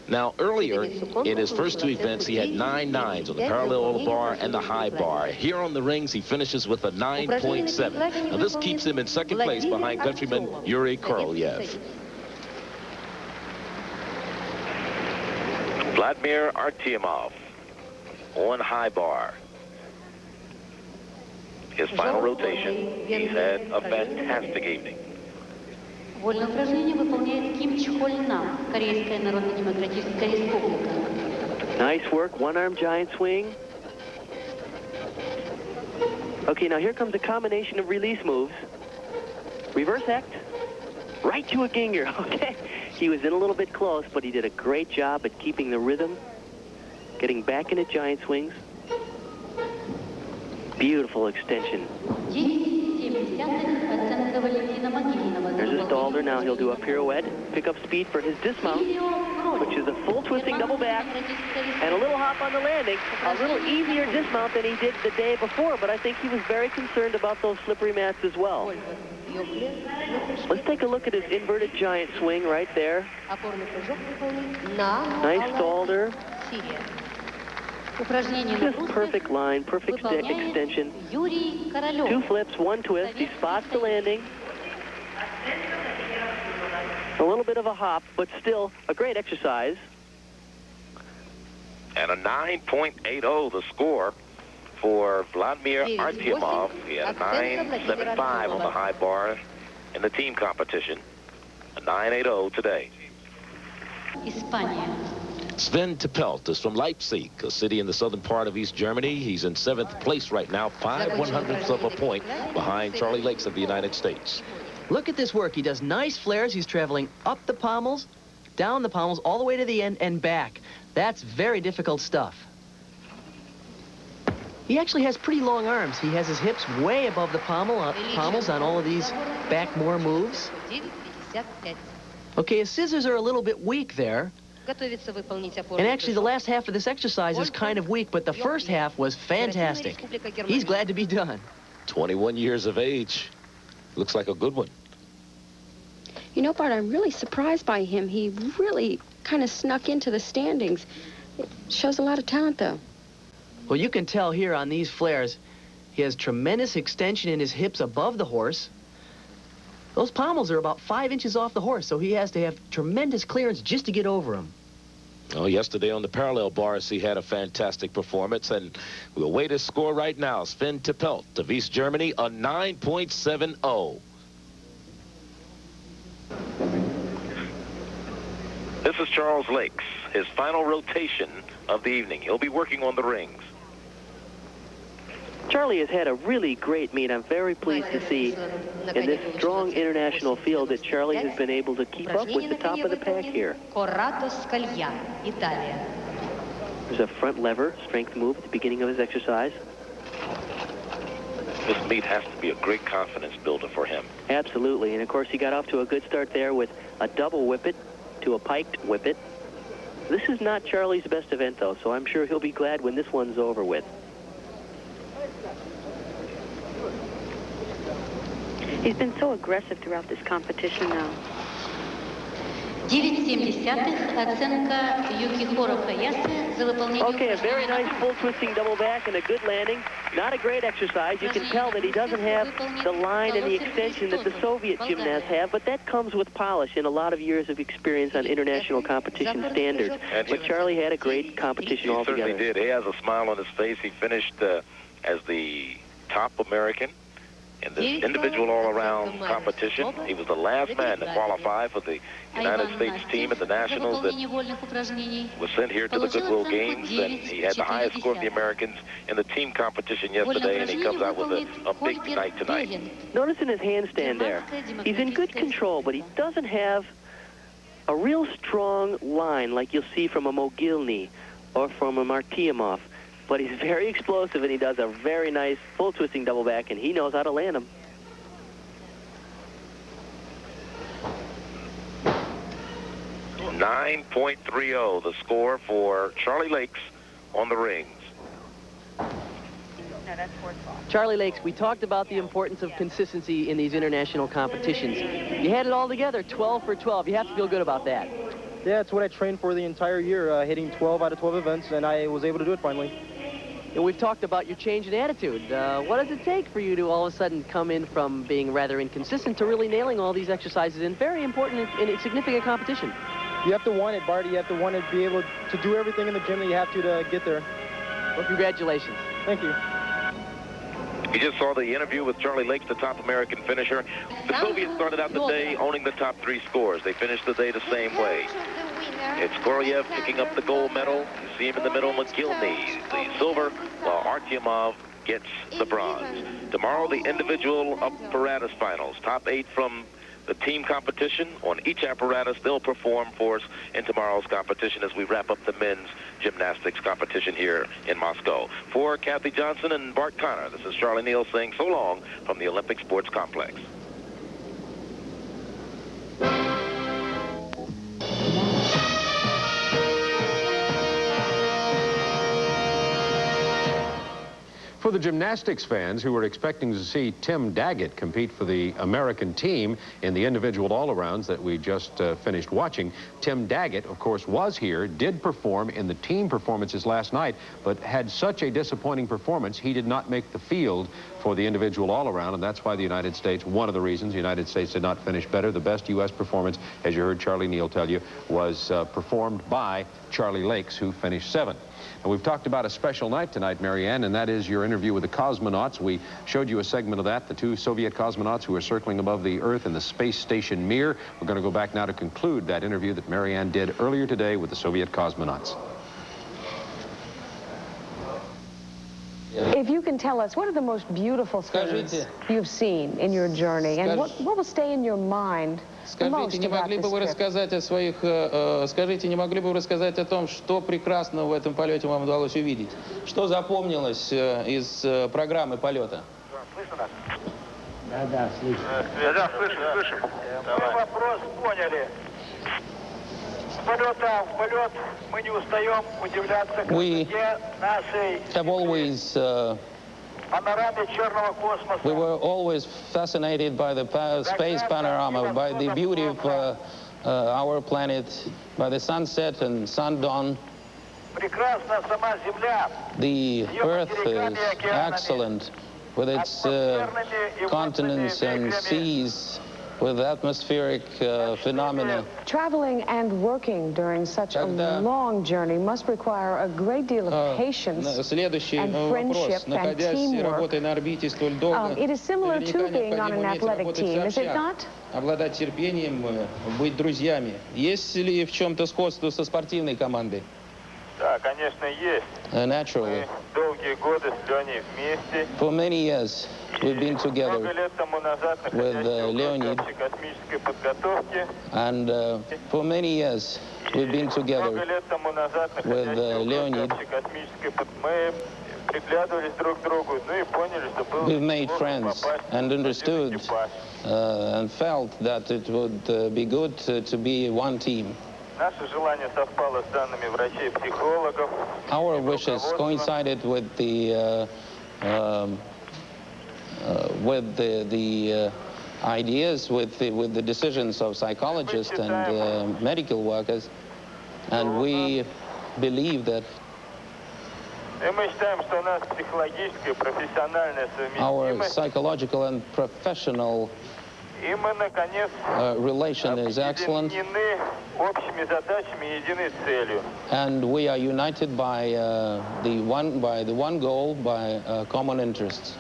Now, earlier in his first two events, he had 9 9s on the parallel bar and the high bar. Here on the rings, he finishes with a 9.7. Now, this keeps him in second place behind countryman Yuri Korolev. Vladimir Artemov on high bar. His final rotation. He's had a fantastic evening. Вольное упражнение выполняет Ким Чхольна, Корейская Народно-Демократическая Республика. Nice work, one-arm giant swing. Okay, now here comes a combination of release moves. Reverse act, right to a ginger. Okay, he was in a little bit close, but he did a great job at keeping the rhythm, getting back into giant swings. Beautiful extension. There's a stalder. Now he'll do a pirouette, pick up speed for his dismount, which is a full twisting double back, and a little hop on the landing. A little easier dismount than he did the day before, but I think he was very concerned about those slippery mats as well. Let's take a look at his inverted giant swing right there. Nice stalder. Just perfect line, perfect extension. Yuri Korolev. 2 flips, 1 twist. He spots the landing. A little bit of a hop, but still a great exercise. And a 9.80 the score for Vladimir Artemov. He had a 9.75 on the high bar in the team competition. A 9.80 today. Испания. Sven Tipplet is from Leipzig, a city in the southern part of East Germany. He's in 7th place right now, 5/100ths of a point behind Charlie Lakes of the United States. Look at this work. He does nice flares. He's traveling up the pommels, down the pommels, all the way to the end and back. That's very difficult stuff. He actually has pretty long arms. He has his hips way above the pommels on all of these back more moves. Okay, his scissors are a little bit weak there. And actually, the last half of this exercise is kind of weak, but the first half was fantastic. He's glad to be done. 21 years of age. Looks like a good one. You know, Bart, I'm really surprised by him. He really kind of snuck into the standings. It shows a lot of talent, though. Well, you can tell here on these flares, he has tremendous extension in his hips above the horse. Those pommels are about 5 inches off the horse, so he has to have tremendous clearance just to get over them. Oh, yesterday on the parallel bars, he had a fantastic performance, and we'll wait his score right now. Sven Tipplet of East Germany, a 9.70. This is Charles Lakes, his final rotation of the evening. He'll be working on the rings. Charlie has had a really great meet. I'm very pleased to see in this strong international field that Charlie has been able to keep up with the top of the pack here. There's a front lever strength move at the beginning of his exercise. This meet has to be a great confidence builder for him. Absolutely, and of course he got off to a good start there with a double whippet to a piked whippet. This is not Charlie's best event though, so I'm sure he'll be glad when this one's over with. He's been so aggressive throughout this competition now. 9,7 оценка Юки Хороха-Ясы за выполнение. Okay, a very nice full twisting double back and a good landing. Not a great exercise. You can tell that he doesn't have the line and the extension that the Soviet gymnasts have, but that comes with polish and a lot of years of experience on international competition standards. But Charlie had a great competition altogether. He certainly did. He has a smile on his face. He finished as the top American in this individual all-around competition. He was the last man to qualify for the United States team at the Nationals that was sent here to the Goodwill Games, and he had the highest score of the Americans in the team competition yesterday, and he comes out with a big night tonight. Notice in his handstand there, he's in good control, but he doesn't have a real strong line like you'll see from a Mogilny or from a Artemov. But he's very explosive, and he does a very nice full twisting double back, and he knows how to land them. .930, the score for Charlie Lakes on the rings. Charlie Lakes, we talked about the importance of consistency in these international competitions. You had it all together, 12 for 12. You have to feel good about that. Yeah, it's what I trained for the entire year, hitting 12 out of 12 events, and I was able to do it finally. And we've talked about your change in attitude. What does it take for you to all of a sudden come in from being rather inconsistent to really nailing all these exercises in very important and significant competition? You have to want it, Barty. You have to want to be able to do everything in the gym that you have to get there. Well, congratulations. Thank you. You just saw the interview with Charlie Lakes, the top American finisher. The Soviets started out the day owning the top 3 scores. They finished the day the same way. It's Korolev picking up the gold medal. You see him in the middle, Mogilny, the silver, while Artemov gets the bronze. Tomorrow, the individual apparatus finals. Top 8 from the team competition. On each apparatus, they'll perform for us in tomorrow's competition as we wrap up the men's gymnastics competition here in Moscow. For Kathy Johnson and Bart Connor, this is Charlie Neal saying so long from the Olympic Sports Complex. For the gymnastics fans who were expecting to see Tim Daggett compete for the American team in the individual all-arounds that we just finished watching, Tim Daggett, of course, was here, did perform in the team performances last night, but had such a disappointing performance, he did not make the field for the individual all-around, and that's why the United States, one of the reasons the United States did not finish better. The best U.S. performance, as you heard Charlie Neal tell you, was performed by Charlie Lakes, who finished 7th. And we've talked about a special night tonight, Marianne, and that is your interview with the cosmonauts. We showed you a segment of that, the 2 Soviet cosmonauts who are circling above the Earth in the space station Mir. We're going to go back now to conclude that interview that Marianne did earlier today with the Soviet cosmonauts. If you can tell us, what are the most beautiful things you've seen in your journey, and what will stay in your mind the most about this trip? Скажите, не могли бы вы рассказать о том, что прекрасного в этом полете вам удалось увидеть? Что запомнилось из программы полета? Да, слышу. Да, слышим. Мы вопрос поняли. We have always, we were always fascinated by the space panorama, by the beauty of our planet, by the sunset and sundawn. The Earth is excellent with its continents and seas, with atmospheric phenomena. Traveling and working during such a long journey must require a great deal of patience and friendship and teamwork. It is similar to being on an athletic team, is it not? Обладать терпением, быть друзьями. Есть ли в чем-то сходство со спортивной командой? Да, конечно, есть. Naturally. Мы долгие годы с Леней вместе. For many years, we've been together with Leonid, and for many years we've been together with Leonid. We've made friends and understood and felt that it would be good to be one team. Our wishes coincided with the ideas with the decisions of psychologists and medical workers, and we believe that our psychological and professional relation is excellent, and we are united by the one goal, by common interests.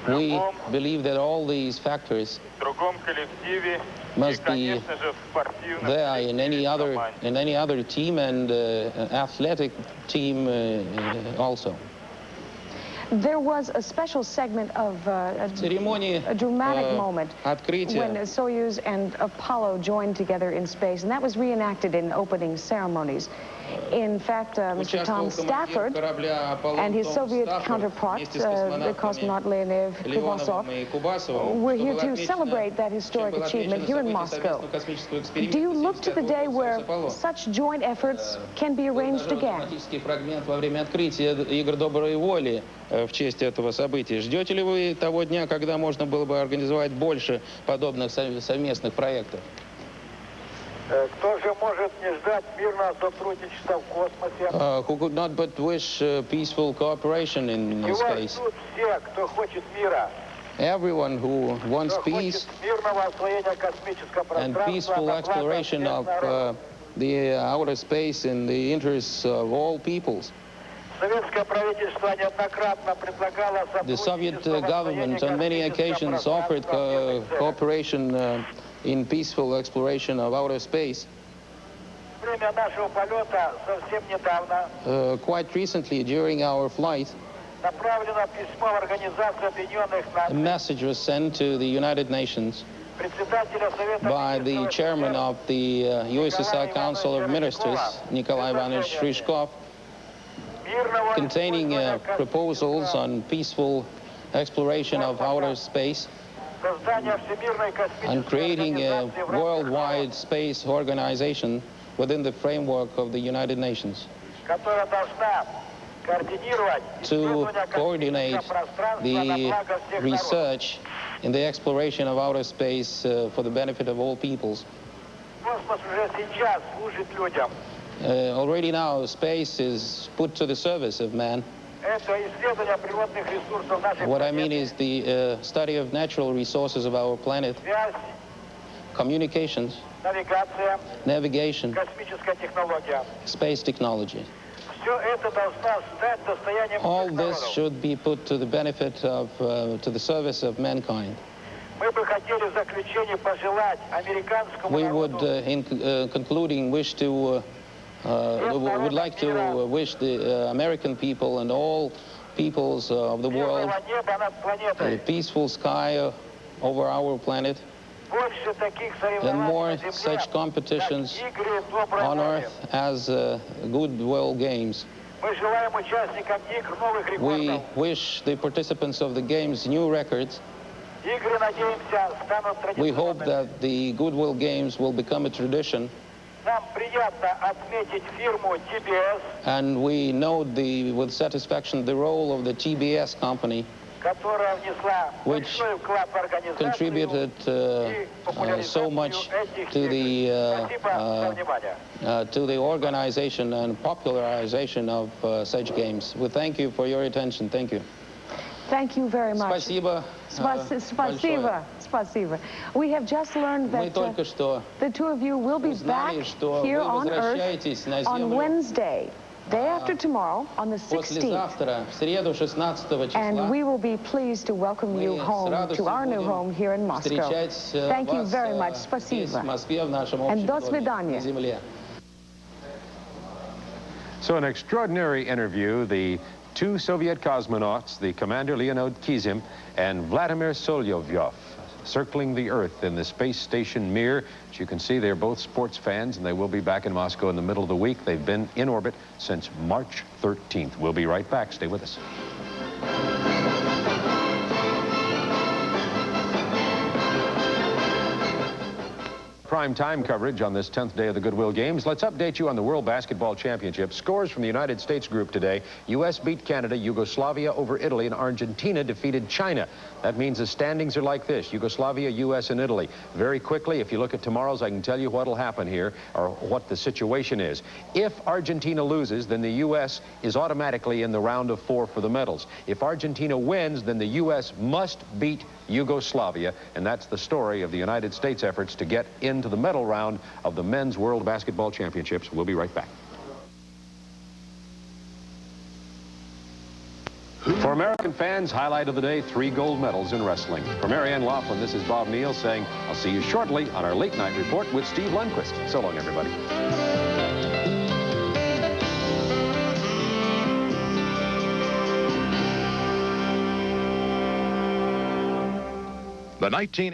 We believe that all these factors must be there in any other team, and athletic team also. There was a special segment of a dramatic moment when Soyuz and Apollo joined together in space, and that was reenacted in opening ceremonies. In fact, Mr. Tom Stafford and his Soviet counterpart, the cosmonaut Leonid Kubasov, were here to celebrate that historic achievement here in Moscow. Do you look to the day where such joint efforts can be arranged again? В честь этого события. Ждете ли вы того дня, когда можно было бы организовать больше подобных совместных проектов? Кто же может не ждать мирного сотрудничества в космосе? Who could not but wish peaceful cooperation in space? Его ждут все, кто хочет мира. Everyone who wants peace and peaceful exploration of the outer space in the interests of all peoples. The Soviet government on many occasions offered cooperation in peaceful exploration of outer space. Quite recently, during our flight, a message was sent to the United Nations by the chairman of the USSR Council of Ministers, Nikolai Ivanovich Shryshkov, containing proposals on peaceful exploration of outer space and creating a worldwide space organization within the framework of the United Nations to coordinate the research in the exploration of outer space for the benefit of all peoples. Already now, space is put to the service of man. What I mean is the study of natural resources of our planet, communications, navigation, space technology. All this should be put to the benefit of, to the service of mankind. We would, in concluding, wish to would like to wish the American people and all peoples of the world a peaceful sky over our planet, and more such competitions on Earth as Goodwill Games. We wish the participants of the Games new records. We hope that the Goodwill Games will become a tradition. And we note with satisfaction the role of the TBS company, which contributed so much to the organization and popularization of such games. We thank you for your attention. Thank you. Thank you very much. Спасибо. Спасибо. Spasiba. We have just learned that the two of you will be back here on Earth on Wednesday, day after tomorrow, on the 16th. And we will be pleased to welcome you home to our new home here in Moscow. Thank you very much. Spasiba. And до свидания. So an extraordinary interview. The two Soviet cosmonauts, the commander Leonid Kizim and Vladimir Solovyov, circling the Earth in the space station Mir. As you can see, they're both sports fans, and they will be back in Moscow in the middle of the week. They've been in orbit since March 13th. We'll be right back. Stay with us. prime time coverage on this 10th day of the Goodwill Games. Let's update you on the World Basketball Championship. Scores from the United States group today. U.S. beat Canada, Yugoslavia over Italy, and Argentina defeated China. That means the standings are like this: Yugoslavia, U.S., and Italy. Very quickly, if you look at tomorrow's, I can tell you what will happen here, or what the situation is. If Argentina loses, then the U.S. is automatically in the round of 4 for the medals. If Argentina wins, then the U.S. must beat Yugoslavia, and that's the story of the United States' efforts to get into the medal round of the Men's World Basketball Championships. We'll be right back. For American fans, highlight of the day, 3 gold medals in wrestling. For Marianne Laughlin, this is Bob Neal saying, I'll see you shortly on our late night report with Steve Lundquist. So long, everybody. The 19